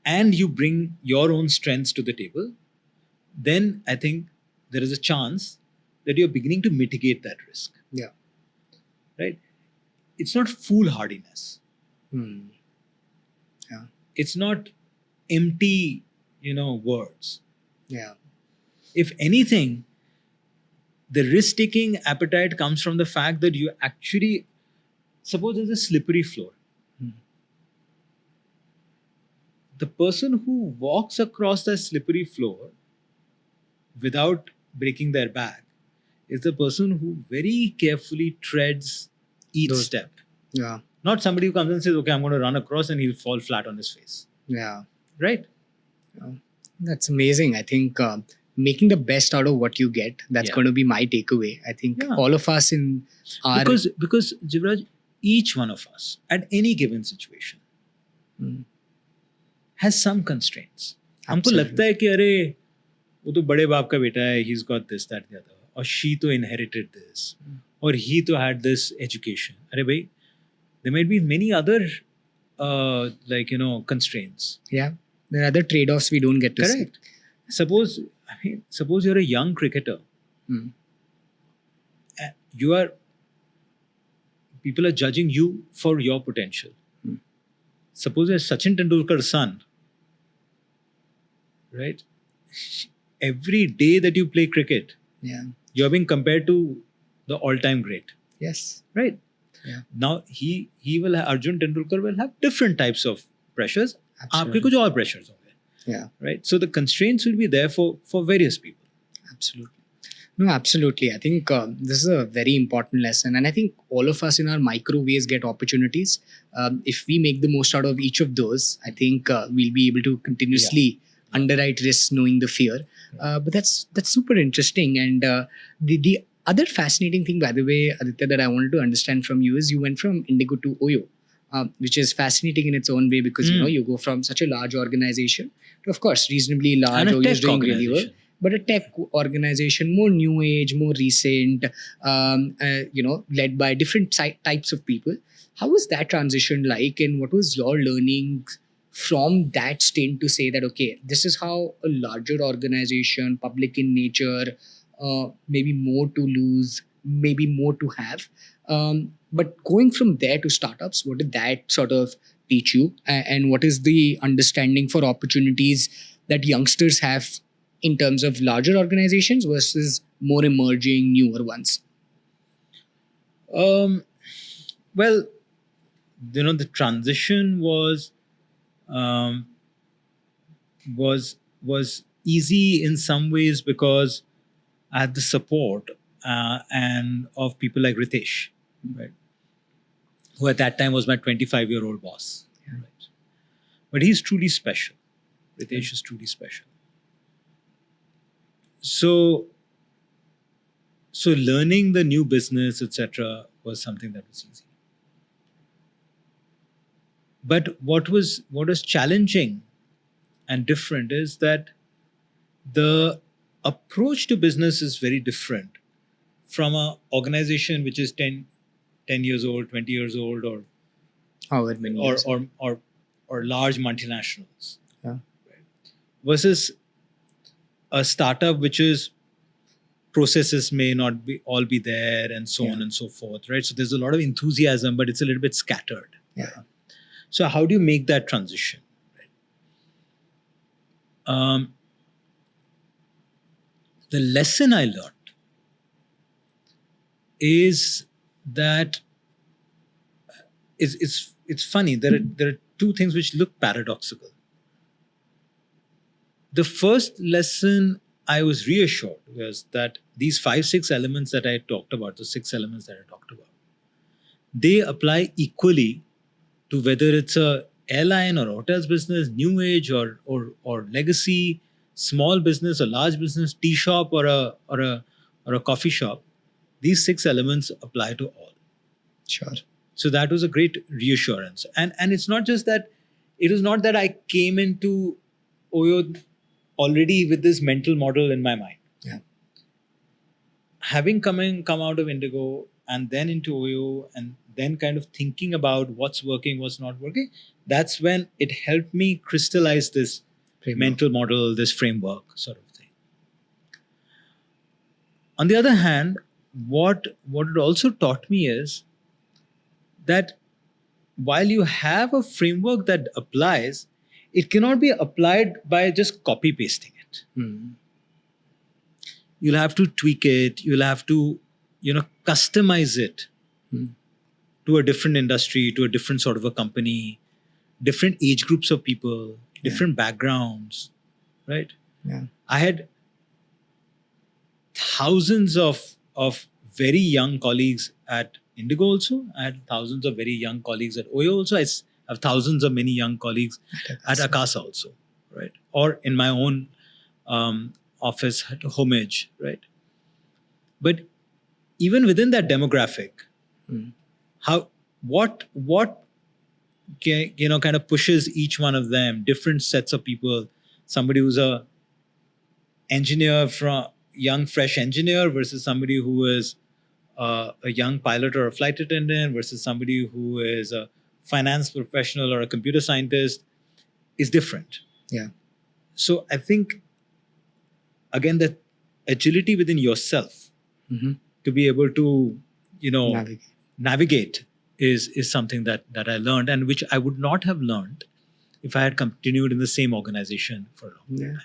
And you bring your own strengths to the table, then I think there is a chance that you're beginning to mitigate that risk. Yeah. Right? It's not foolhardiness. Yeah. It's not empty, words. Yeah. If anything, the risk-taking appetite comes from the fact that you actually, suppose there's a slippery floor. The person who walks across the slippery floor without breaking their back is the person who very carefully treads each step. Yeah. Not somebody who comes and says, okay, I'm going to run across and he'll fall flat on his face. Yeah. Right? Yeah. That's amazing. I think making the best out of what you get, that's going to be my takeaway. I think all of us in our... Because Jivraj, each one of us at any given situation has some constraints. हमको लगता है कि अरे वो तो बड़े बाप का बेटा है, he's got this, that, the other, or she तो inherited this, or he तो had this education. अरे भाई, there might be many other constraints. Yeah, there are other trade-offs we don't get to see. Correct. Suppose you're a young cricketer. People are judging you for your potential. Suppose you're Sachin Tendulkar's son, right? Every day that you play cricket, you're being compared to the all-time great. Yes. Right? Yeah. Now, he will have, Arjun Tendulkar will have different types of pressures. Absolutely. Aapke kuch aur pressures honge. Yeah. Right? So the constraints will be there for various people. Absolutely. No, absolutely. I think this is a very important lesson. And I think all of us in our micro ways get opportunities. If we make the most out of each of those, I think we'll be able to continuously underwrite risks knowing the fear. But that's super interesting. And the other fascinating thing, by the way, Aditya, that I wanted to understand from you is you went from Indigo to Oyo, which is fascinating in its own way because, you go from such a large organization to, of course, reasonably large. And a Oyo is tech doing really well. organization. But a tech organization, more new age, more recent, led by different types of people. How was that transition like, and what was your learning from that stint to say that, okay, this is how a larger organization, public in nature, maybe more to lose, maybe more to have. But going from there to startups, what did that sort of teach you? And what is the understanding for opportunities that youngsters have in terms of larger organizations versus more emerging, newer ones? Well, the transition um, was easy in some ways because I had the support and of people like Ritesh, right, who at that time was my 25-year-old boss. Yeah. Right? But he's truly special. Ritesh is truly special. So learning the new business, etc., was something that was easy. But what was challenging and different is that the approach to business is very different from an organization which is 10 years old, 20 years old, or However many years. or large multinationals. Yeah. Versus a startup which is processes may not be all be there and so on and so forth, right? So there's a lot of enthusiasm, but it's a little bit scattered. Yeah. So how do you make that transition? Right? The lesson I learned is that it's funny. There are two things which look paradoxical. The first lesson I was reassured was that these 5-6 elements that I talked about, the 6 elements that I talked about, they apply equally to whether it's a airline or hotels business, new age or legacy, small business or large business, tea shop or a coffee shop. These 6 elements apply to all. Sure. So that was a great reassurance. And it's not just that, it was not that I came into OYO already with this mental model in my mind. Yeah. Having come out of INDIGO and then into OYO and then kind of thinking about what's working, what's not working, that's when it helped me crystallize this mental model, this framework sort of thing. On the other hand, what it also taught me is that while you have a framework that applies, it cannot be applied by just copy pasting it. You'll have to tweak it. You'll have to, customize it to a different industry, to a different sort of a company, different age groups of people, different backgrounds, right? Yeah. I had thousands of very young colleagues at INDIGO also. I had thousands of very young colleagues at OYO also. I have thousands of many young colleagues at Akasa also, right? Or in my own office at Homage, right? But even within that demographic, what kind of pushes each one of them, different sets of people, somebody who's a engineer, from young fresh engineer versus somebody who is a young pilot or a flight attendant versus somebody who is a finance professional or a computer scientist is different. Yeah. So I think, again, that agility within yourself to be able to, navigate is something that I learned, and which I would not have learned if I had continued in the same organization for a long time.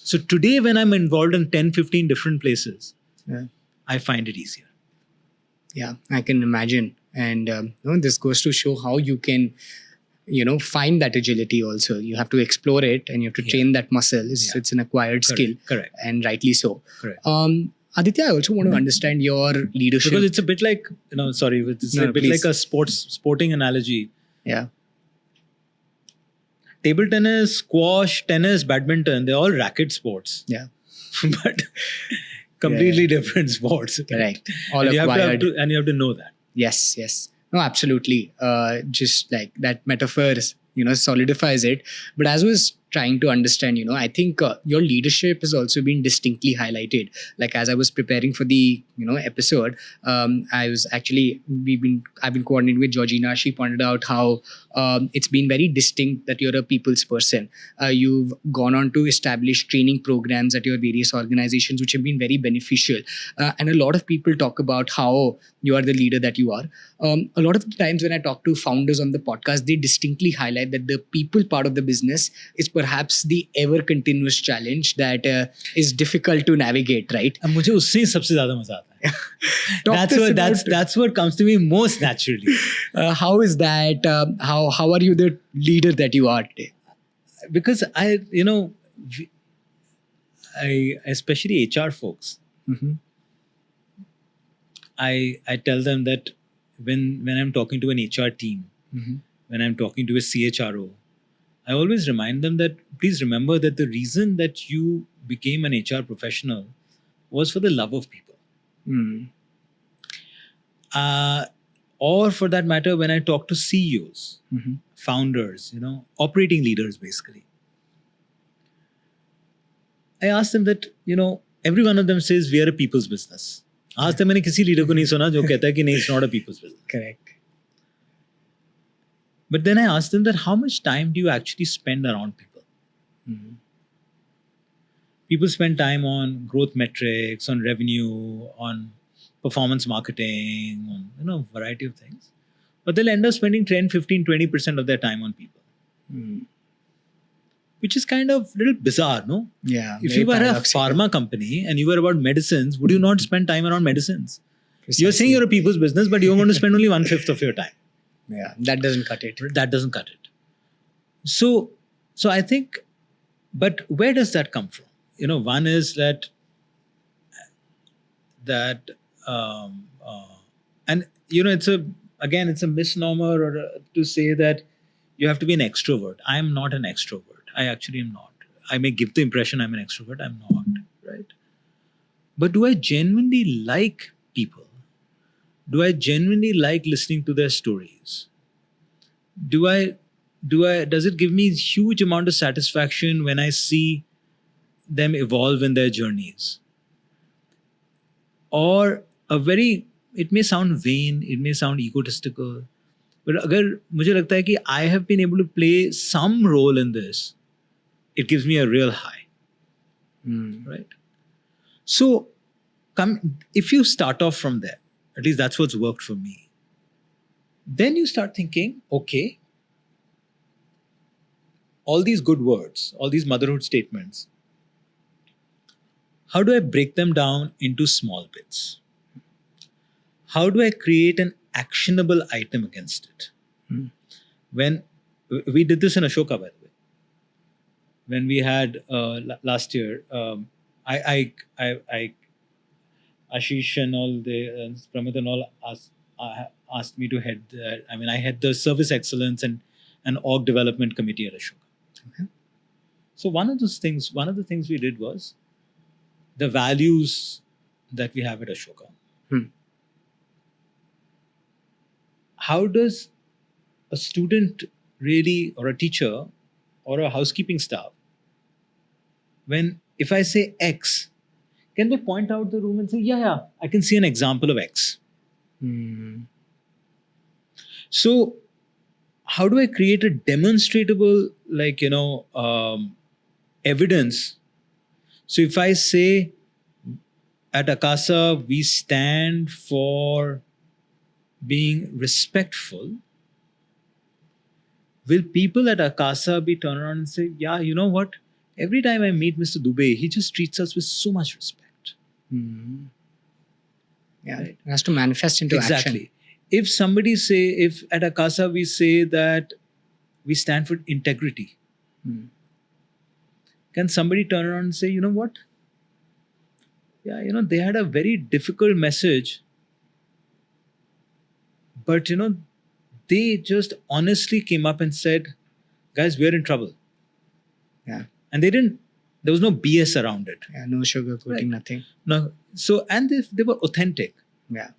So today, when I'm involved in 10, 15 different places, I find it easier. Yeah, I can imagine. And this goes to show how you can, find that agility also. You have to explore it and you have to train that muscle. It's an acquired skill. Correct. And rightly so. Correct. Aditya, I also want to understand your leadership. Because it's a bit like, it's a bit like a sporting analogy. Yeah. Table tennis, squash, tennis, badminton, they're all racket sports. Yeah. But completely different sports. Correct. All and acquired. You have to know that. Yes. No, absolutely. Just like that metaphor solidifies it. But as I was trying to understand, I think your leadership has also been distinctly highlighted. Like as I was preparing for the episode, I've been coordinating with Georgina. She pointed out how it's been very distinct that you're a people's person. You've gone on to establish training programs at your various organizations, which have been very beneficial. And a lot of people talk about how you are the leader that you are. A lot of the times when I talk to founders on the podcast, they distinctly highlight that the people part of the business is perhaps the ever continuous challenge that is difficult to navigate, right? And मुझे उससे ही सबसे ज़्यादा मजा आता है. That's what comes to me most naturally. How is that? How are you the leader that you are today? Because I especially HR folks, Mm-hmm. I tell them that when I'm talking to an HR team, Mm-hmm. when I'm talking to a CHRO, I always remind them that please remember that the reason that you became an HR professional was for the love of people. Mm. Or for that matter, when I talk to CEOs, Mm-hmm. founders, operating leaders basically, I ask them that, every one of them says we are a people's business. आज तक मैंने किसी leader को नहीं सुना जो कहता है कि नहीं, it's not a people's business. Correct. But then I ask them that how much time do you actually spend around people? Mm-hmm. People spend time on growth metrics, on revenue, on performance marketing, on variety of things. But they'll end up spending 10, 15, 20% of their time on people. Mm. Which is kind of a little bizarre, no? Yeah. If very you were a paradoxical. pharma company and you were about medicines, would you not spend time around medicines? Precisely. You're saying you're a people's business, but you're going to spend only 1/5 of your time. Yeah, that doesn't cut it. That doesn't cut it. So I think, but where does that come from? One is that and it's a misnomer to say that you have to be an extrovert. I am not an extrovert. I actually am not. I may give the impression I'm an extrovert. I'm not, right? But do I genuinely like people? Do I genuinely like listening to their stories? Does it give me huge amount of satisfaction when I see them evolve in their journeys? Or it may sound vain, it may sound egotistical, but अगर मुझे लगता है कि I have been able to play some role in this, it gives me a real high, right? So if you start off from there, at least that's what's worked for me, then you start thinking, okay, all these good words, all these motherhood statements, how do I break them down into small bits? How do I create an actionable item against it? When we did this in Ashoka, by the way, when we had last year, I Ashish and all the Pramit and all asked me to head. I had the service excellence and org development committee at Ashoka. Okay. So one of the things we did was the values that we have at Ashoka. How does a student really, or a teacher, or a housekeeping staff, if I say X, can they point out the room and say, yeah, I can see an example of X? So how do I create a demonstrable, evidence? So if I say at Akasa, we stand for being respectful, will people at Akasa be turned around and say, yeah, you know what? Every time I meet Mr. Dubey, he just treats us with so much respect. Yeah, Right? it has to manifest into action. Exactly. If at Akasa we say that we stand for integrity, can somebody turn around and say, you know what? Yeah, they had a very difficult message, but they just honestly came up and said, guys, we're in trouble. Yeah. And there was no BS around it. Yeah, no sugarcoating, Right. nothing. No. So, and they were authentic. Yeah.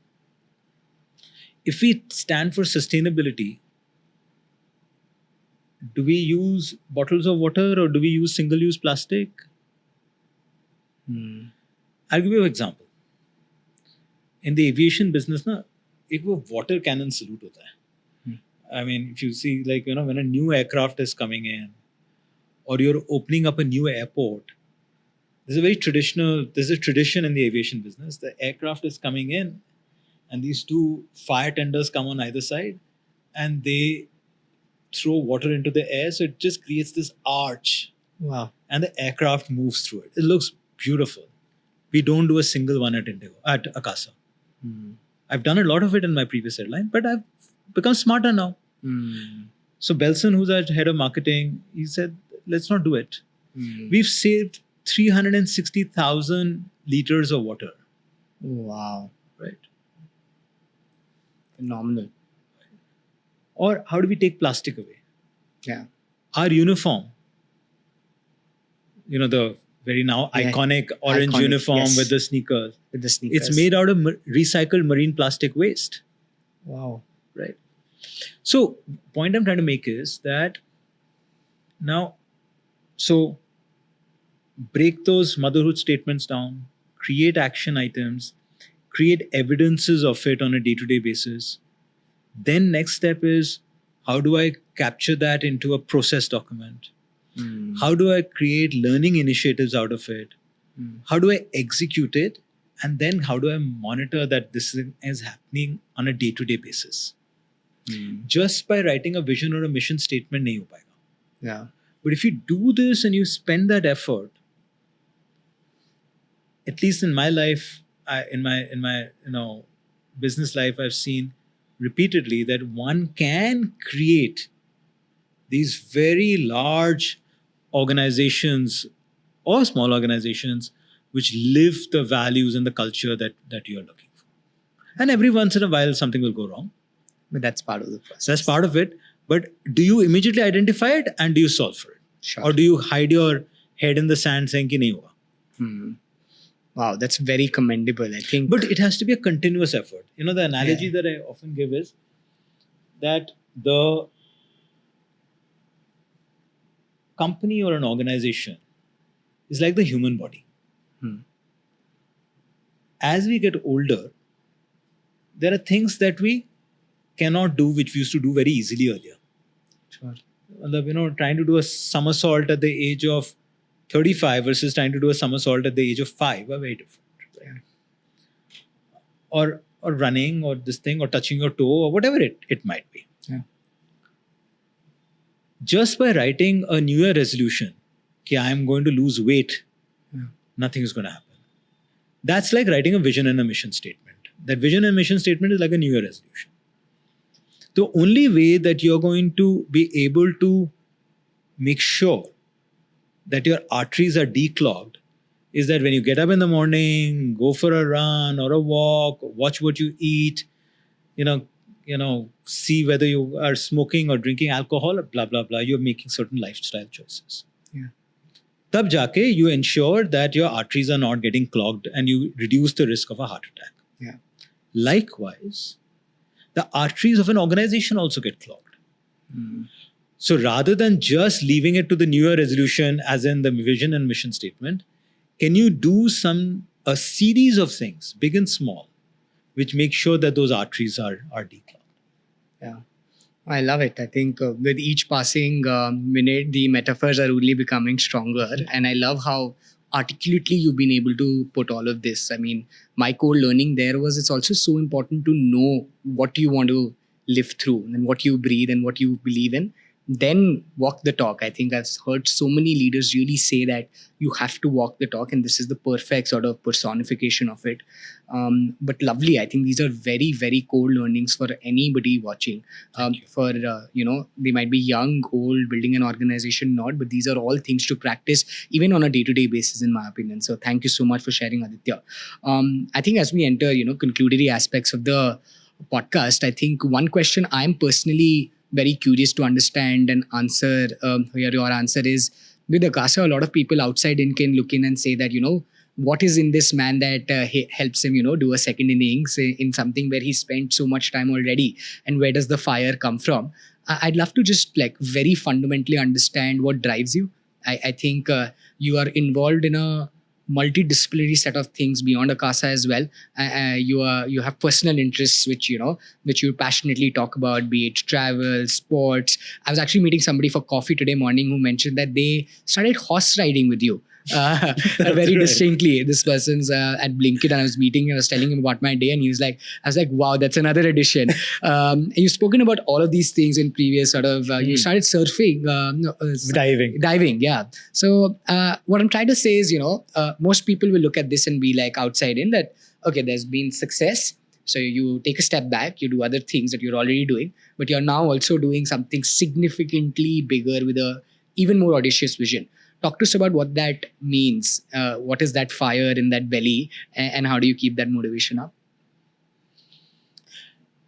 If we stand for sustainability, do we use bottles of water or do we use single-use plastic? I'll give you an example. In the aviation business, na, एक वो water cannon salute होता है. I mean, if you see, like, when a new aircraft is coming in, or you're opening up a new airport, there's a tradition in the aviation business. The aircraft is coming in, and these two fire tenders come on either side, and they throw water into the air, so it just creates this arch. Wow. And the aircraft moves through it. It looks beautiful. We don't do a single one at Akasa. I've done a lot of it in my previous airline, but I've become smarter now. So Belson, who's our head of marketing, he said, let's not do it. We've saved 360,000 liters of water. Wow. Right. Phenomenal. Or how do we take plastic away? Yeah. Our uniform, the very now iconic orange uniform, yes, with the sneakers. It's made out of recycled marine plastic waste. Wow. Right. So, point I'm trying to make is that now, so break those motherhood statements down, create action items, create evidences of it on a day-to-day basis. Then next step is, how do I capture that into a process document? How do I create learning initiatives out of it? How do I execute it? And then how do I monitor that this is happening on a day-to-day basis? Just by writing a vision or a mission statement, nahi ho payega. Yeah. But if you do this and you spend that effort, at least in my life, in my business life, I've seen repeatedly that one can create these very large organizations or small organizations which live the values and the culture that you're looking for. And every once in a while, something will go wrong. But that's part of the process. That's part of it. But do you immediately identify it and do you solve for it? Sure. Or do you hide your head in the sand saying ki nahi hoga? Wow, that's very commendable, I think. But it has to be a continuous effort. The analogy that I often give is that the company or an organization is like the human body. As we get older, there are things that we cannot do which we used to do very easily earlier. Sure. Trying to do a somersault at the age of 35 versus trying to do a somersault at the age of 5 are very different. Right? Or running or this thing or touching your toe or whatever it might be. Yeah. Just by writing a New Year resolution, कि I am going to lose weight, nothing is going to happen. That's like writing a vision and a mission statement. That vision and mission statement is like a New Year resolution. The only way that you're going to be able to make sure that your arteries are declogged is that when you get up in the morning, go for a run or a walk, watch what you eat, see whether you are smoking or drinking alcohol, blah, blah, blah. You're making certain lifestyle choices. Yeah. Tab jaake you ensure that your arteries are not getting clogged and you reduce the risk of a heart attack. Yeah. Likewise, the arteries of an organization also get clogged. So rather than just leaving it to the New Year resolution as in the vision and mission statement, can you do a series of things, big and small, which make sure that those arteries are declogged? Yeah. I love it. I think with each passing minute, the metaphors are really becoming stronger. And I love how articulately you've been able to put all of this. I mean, my core learning there was it's also so important to know what you want to live through and what you breathe and what you believe in. Then walk the talk. I think I've heard so many leaders really say that you have to walk the talk, and this is the perfect sort of personification of it. But lovely. I think these are very, very core learnings for anybody watching. They might be young, old, building an organization, not, but these are all things to practice even on a day-to-day basis, in my opinion. So thank you so much for sharing, Aditya. I think as we enter, concludatory aspects of the podcast, I think one question I'm personally very curious to understand and answer, your answer is, with Akasa, a lot of people outside in can look in and say that, what is in this man that helps him, do a second innings in something where he spent so much time already, and where does the fire come from? I'd love to just like very fundamentally understand what drives you. I think you are involved in a multidisciplinary set of things beyond Akasa as well. You have personal interests which you passionately talk about, be it travel, sports. I was actually meeting somebody for coffee today morning who mentioned that they started horse riding with you. Very distinctly. This person's at Blinkit, and I was meeting him, I was telling him about my day, and he was like, I was like, wow, that's another addition. And you've spoken about all of these things in previous sort of, you started surfing, diving. Yeah. So what I'm trying to say is, most people will look at this and be like outside in that, okay, there's been success. So you take a step back, you do other things that you're already doing, but you're now also doing something significantly bigger with a even more audacious vision. Talk to us about what that means. What is that fire in that belly, and how do you keep that motivation up?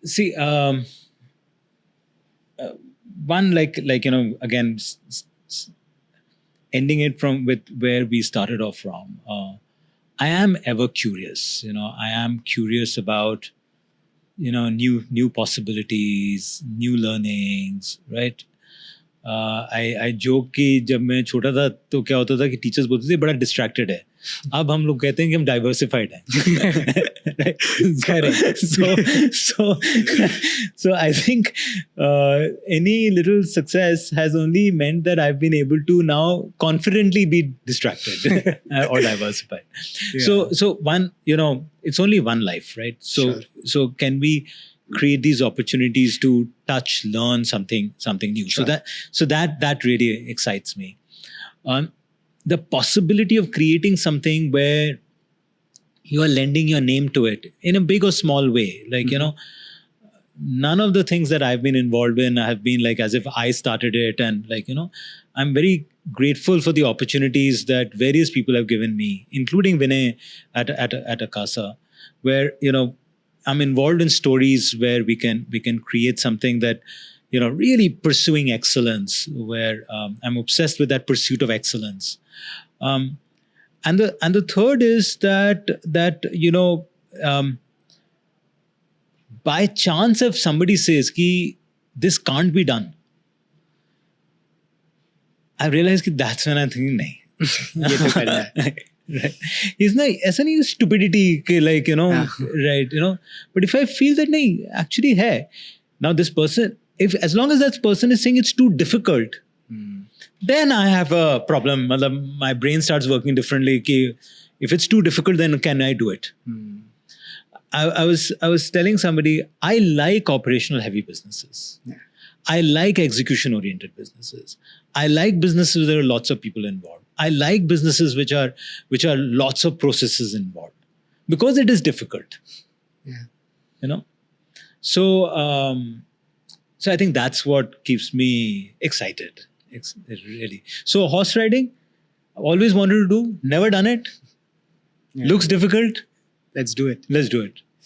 See, one again, ending it from with where we started off from. I am ever curious. I am curious about new possibilities, new learnings, right? I joke कि जब मैं छोटा था तो क्या होता था कि टीचर्स बोलते थे बड़ा डिस्ट्रैक्टेड है. अब हम लोग कहते हैं कि हम डाइवर्सिफाइड हैं. So I think any little success has only meant that I've been able to now confidently be distracted or diversified. Yeah. So one, it's only one life, right? So can we create these opportunities to touch, learn something new. Sure. So that really excites me. The possibility of creating something where you are lending your name to it in a big or small way. Like, none of the things that I've been involved in have been like as if I started it. And like, I'm very grateful for the opportunities that various people have given me, including Vinay at Akasa, where, I'm involved in stories where we can create something that, really pursuing excellence, where I'm obsessed with that pursuit of excellence. And the third is that by chance if somebody says कि this can't be done, I realize कि that's when I'm thinking नहीं. ये तो करना है. Right. It's not ऐसा नहीं stupidity के like right but if I feel that नहीं actually है now this person, if as long as that person is saying it's too difficult, then I have a problem. My brain starts working differently कि if it's too difficult then can I do it? I was telling somebody I like operational heavy businesses. Yeah. I like execution oriented businesses. I like businesses where there are lots of people involved. I like businesses which are lots of processes involved because it is difficult. Yeah. So I think that's what keeps me excited. Really. So horse riding, always wanted to do, never done it. Yeah. Looks difficult. Let's do it.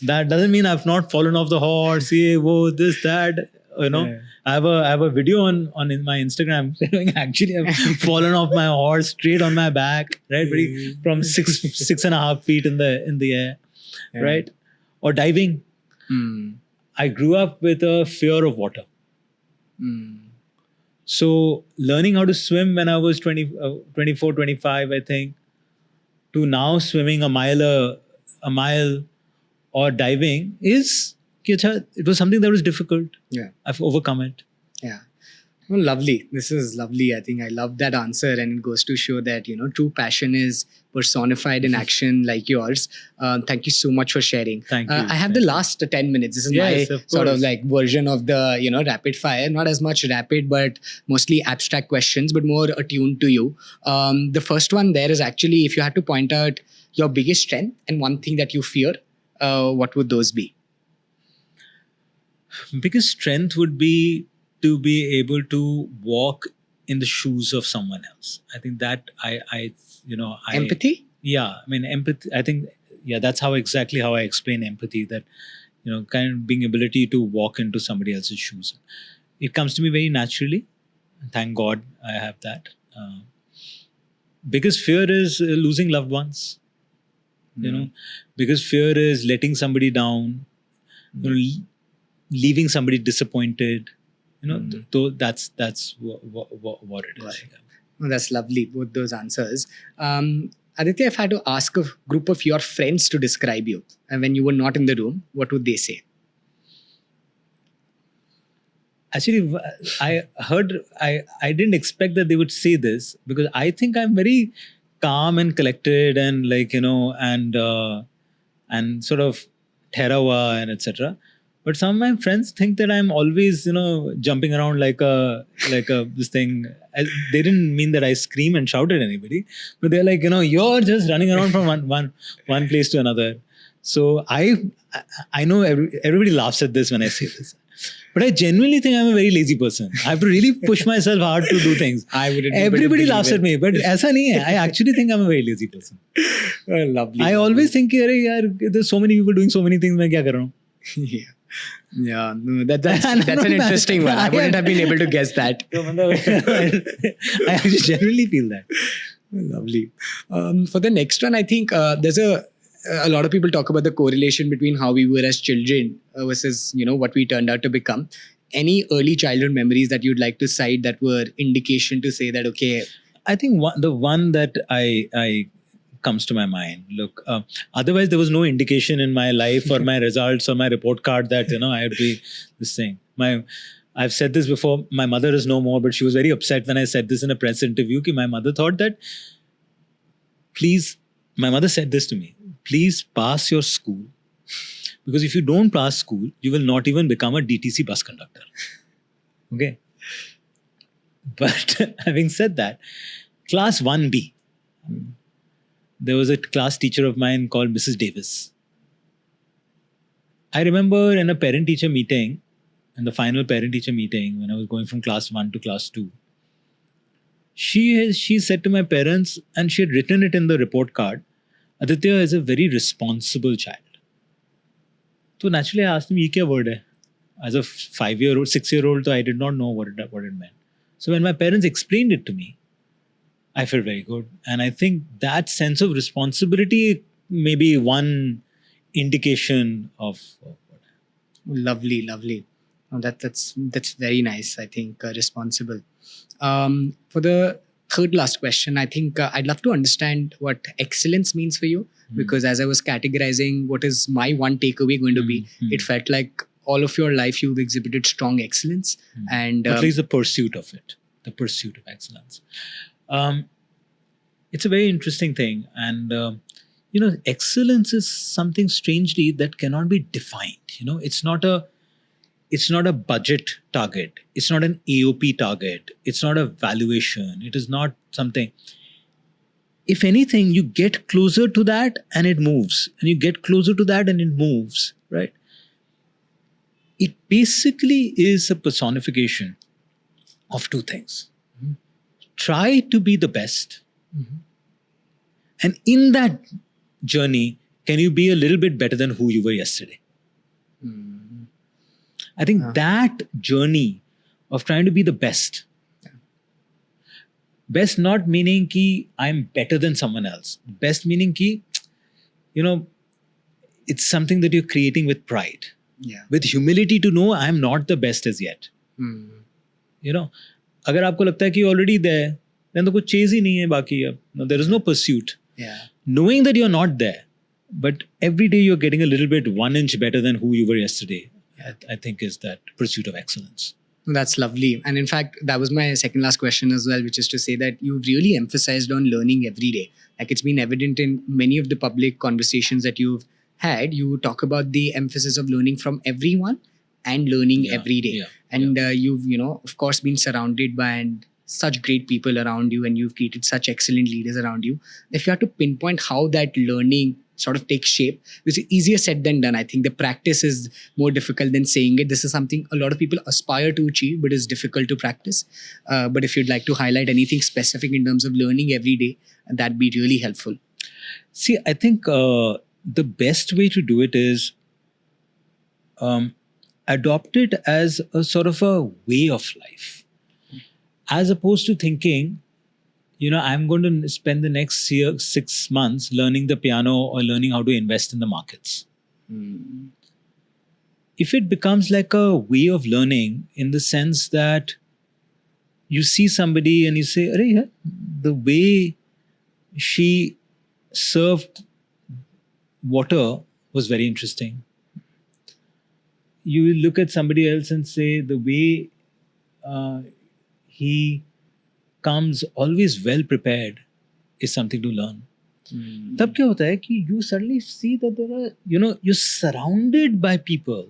That doesn't mean I've not fallen off the horse. This, that. Yeah. I have a video on in my Instagram saying actually I've fallen off my horse straight on my back, right? From 6.5 feet in the air, yeah. Right? Or diving. I grew up with a fear of water. So learning how to swim when I was 24, 25, I think, to now swimming a mile or diving is, it was something that was difficult. Yeah. I've overcome it. Yeah. Well, lovely. This is lovely. I think I love that answer, and it goes to show that, true passion is personified in action like yours. Thank you so much for sharing. Thank you. I have the last 10 minutes. This is my sort of like version of the, rapid fire. Not as much rapid, but mostly abstract questions, but more attuned to you. The first one there is actually, if you had to point out your biggest strength and one thing that you fear, what would those be? Biggest strength would be to be able to walk in the shoes of someone else. I think that empathy? Yeah. I mean, empathy, I think, that's exactly how I explain empathy, that, kind of being ability to walk into somebody else's shoes. It comes to me very naturally. Thank God I have that. Biggest fear is losing loved ones. Biggest fear is letting somebody down, leaving somebody disappointed. So that's what it is. Right. Oh, that's lovely, both those answers. Aditya, if I had to ask a group of your friends to describe you, and when you were not in the room, what would they say? Actually, I didn't expect that they would say this, because I think I'm very calm and collected and and sort of Therawa and etc. But some of my friends think that I'm always jumping around like a this thing. They didn't mean that I scream and shout at anybody, but they're like, you're just running around from one place to another. So I know everybody laughs at this when I say this. But I genuinely think I'm a very lazy person. I have to really push myself hard to do things. I wouldn't. Everybody laughs at me, but ऐसा नहीं है. I actually think I'm a very lazy person. Lovely. I always think, अरे यार, there's so many people doing so many things. मैं क्या कर रहा हूँ? Yeah. No, that's an interesting one. I wouldn't have been able to guess that. I actually genuinely feel that. Lovely. For the next one, I think there's a lot of people talk about the correlation between how we were as children versus what we turned out to become. Any early childhood memories that you'd like to cite that were indication to say that, okay? I think the one that I comes to my mind. Look, otherwise there was no indication in my life or my results or my report card that I would be this thing. I've said this before. My mother is no more, but she was very upset when I said this in a press interview. My mother thought that, my mother said this to me, please pass your school, because if you don't pass school, you will not even become a DTC bus conductor. Okay. But having said that, class 1B, there was a class teacher of mine called Mrs. Davis. I remember in a parent-teacher meeting, in the final parent-teacher meeting, when I was going from class 1 to class 2, she said to my parents, and she had written it in the report card, Aditya is a very responsible child. So naturally I asked him, "Ye kya word hai?" As a 5-year-old, 6-year-old, I did not know what it meant. So when my parents explained it to me, I felt very good. And I think that sense of responsibility may be one indication of what. Lovely. Oh, that's very nice. I think responsible. For the third last question, I think I'd love to understand what excellence means for you, because as I was categorizing what is my one takeaway going to be, it felt like all of your life you've exhibited strong excellence, and at least the pursuit of it, the pursuit of excellence. It's a very interesting thing, and excellence is something strangely that cannot be defined. It's not a budget target. It's not an AOP target. It's not a valuation. It is not something. If anything, you get closer to that and it moves. And you get closer to that and it moves, right? It basically is a personification of two things. Try to be the best. And in that journey, can you be a little bit better than who you were yesterday? I think that journey of trying to be the best, best not meaning ki I'm better than someone else. Best meaning ki, it's something that you're creating with pride, with humility to know I'm not the best as yet. अगर आपको लगता है कि you're already there, then तो कुछ chase ही नहीं है बाकी अब. No, there is no pursuit. Knowing that you're not there, but every day you're getting a little bit 1 inch better than who you were yesterday, I think is that pursuit of excellence. That's lovely. And in fact, that was my second last question as well, which is to say that you've really emphasized on learning every day. Like it's been evident in many of the public conversations that you've had. You talk about the emphasis of learning from everyone and learning every day. And you've, of course, been surrounded by such great people around you, and you've created such excellent leaders around you. If you had to pinpoint how that learning sort of takes shape, it's easier said than done. I think the practice is more difficult than saying it. This is something a lot of people aspire to achieve, but it's difficult to practice. But if you'd like to highlight anything specific in terms of learning every day, that'd be really helpful. See, I think the best way to do it is adopt it as a sort of a way of life, as opposed to thinking, I'm going to spend the next 6 months learning the piano or learning how to invest in the markets. if it becomes like a way of learning in the sense that you see somebody and you say, "Arey, yeah, the way she served water was very interesting." You will look at somebody else and say, "The way he comes always well prepared is something to learn." तब क्या होता है कि you suddenly see that there are, you're surrounded by people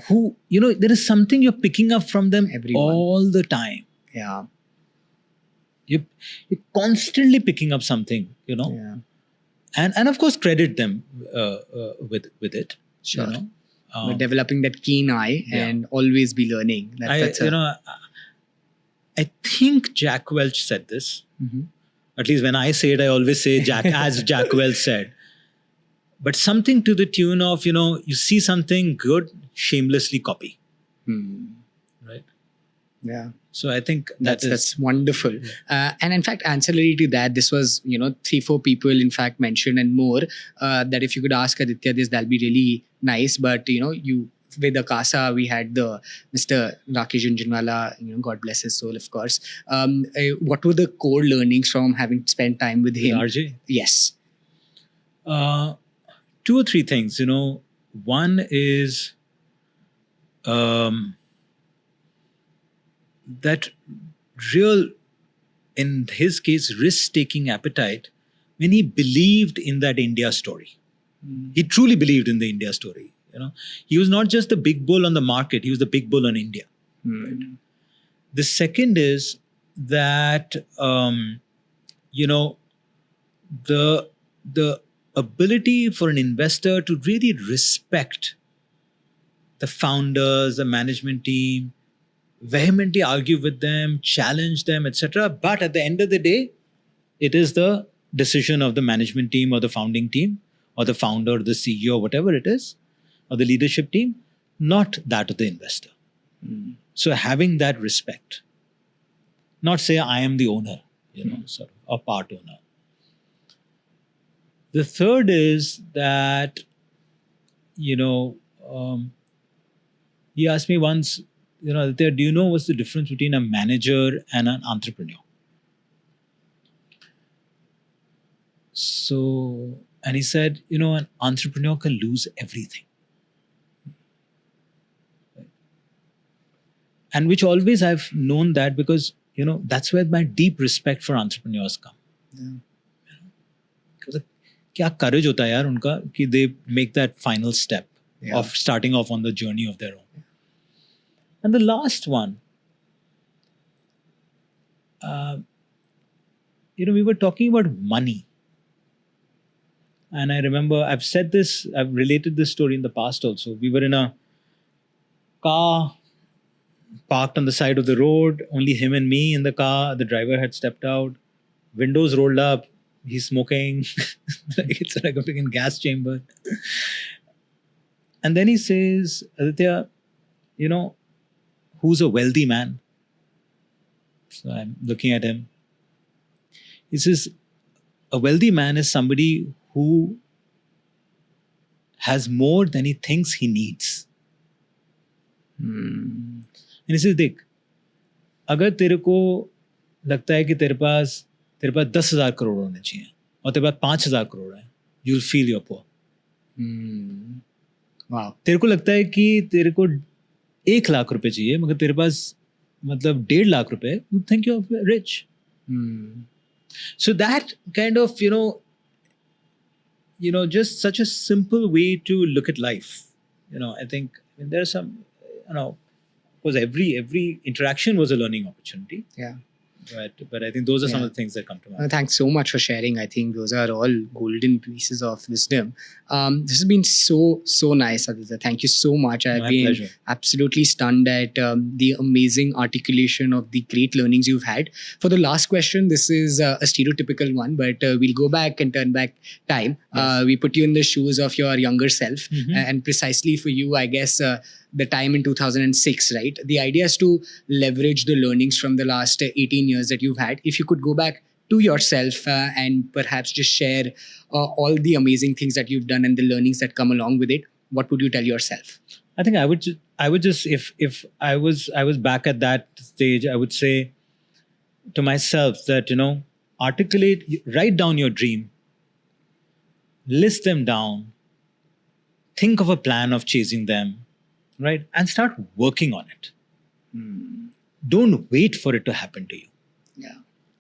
who, there is something you're picking up from them all the time. Yeah. You're constantly picking up something, Yeah. and of course credit them with it. Sure. You know? But developing that keen eye and always be learning. I think Jack Welch said this. Mm-hmm. At least when I say it, I always say Jack as Jack Welch said. But something to the tune of, you see something good, shamelessly copy. Right? Yeah. So I think that's wonderful. And in fact, ancillary to that, this was, 3-4 people in fact mentioned and more, that if you could ask Aditya this, that'll be really nice. But, with Akasa, we had the Mr. Rakesh Junjunwala, God bless his soul, of course. What were the core learnings from having spent time with him? RJ? Yes. 2 or 3 things, One is that real, in his case, risk-taking appetite when he believed in that India story. He truly believed in the India story. He was not just the big bull on the market, he was the big bull on India. Right? The second is that, the ability for an investor to really respect the founders, the management team, vehemently argue with them, challenge them, etc. But at the end of the day, it is the decision of the management team or the founding team or the founder, the CEO, whatever it is, or the leadership team, not that of the investor. So having that respect, not say I am the owner, sort of, or part owner. The third is that, he asked me once, Aditya, do you know what's the difference between a manager and an entrepreneur? So, and he said, an entrepreneur can lose everything. And which always I've known that because, that's where my deep respect for entrepreneurs come. क्या courage होता है यार उनका कि they make that final step of starting off on the journey of their own. And the last one, we were talking about money. And I remember I've said this, I've related this story in the past also. We were in a car parked on the side of the road, only him and me in the car. The driver had stepped out, windows rolled up, he's smoking, it's like a freaking gas chamber. And then he says, Aditya, who's a wealthy man? So I'm looking at him. He says, a wealthy man is somebody who has more than he thinks he needs. And he says, देख, अगर तेरे को लगता है कि तेरे पास 10,000 करोड़ होने चाहिए और तेरे पास 5,000 करोड़ है, you'll feel you're poor. Wow. तेरे को लगता है कि तेरे को 1 लाख रुपए चाहिए मगर तेरे पास मतलब 1.5 लाख रुपए, you think you're rich. So that kind of, just such a simple way to look at life. I think there are some, because every interaction was a learning opportunity. Yeah. But I think those are some of the things that come to mind. Thanks so much for sharing. I think those are all golden pieces of wisdom. This has been so nice, Aditya. Thank you so much. I've been pleasure. Absolutely stunned at the amazing articulation of the great learnings you've had. For the last question, this is a stereotypical one, but we'll go back and turn back time. Yes. We put you in the shoes of your younger self. And precisely for you, I guess, the time in 2006, right? The idea is to leverage the learnings from the last 18 years that you've had. If you could go back to yourself and perhaps just share all the amazing things that you've done and the learnings that come along with it, what would you tell yourself? I think I would just if I was back at that stage, I would say to myself that, write down your dream, list them down, think of a plan of chasing them, right? And start working on it. Don't wait for it to happen to you. Yeah.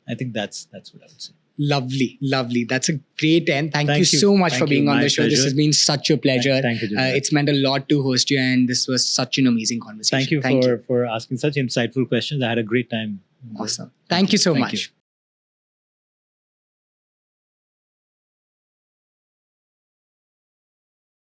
I think that's what I would say. Lovely. That's a great end. Thank you you. so much Thank for being you. on My the show. This pleasure. has been such a pleasure. Thank you, Junaid. It's meant a lot to host you, and this was such an amazing conversation. Thank you for asking such insightful questions. I had a great time. Awesome. Thank you so Thank much. you.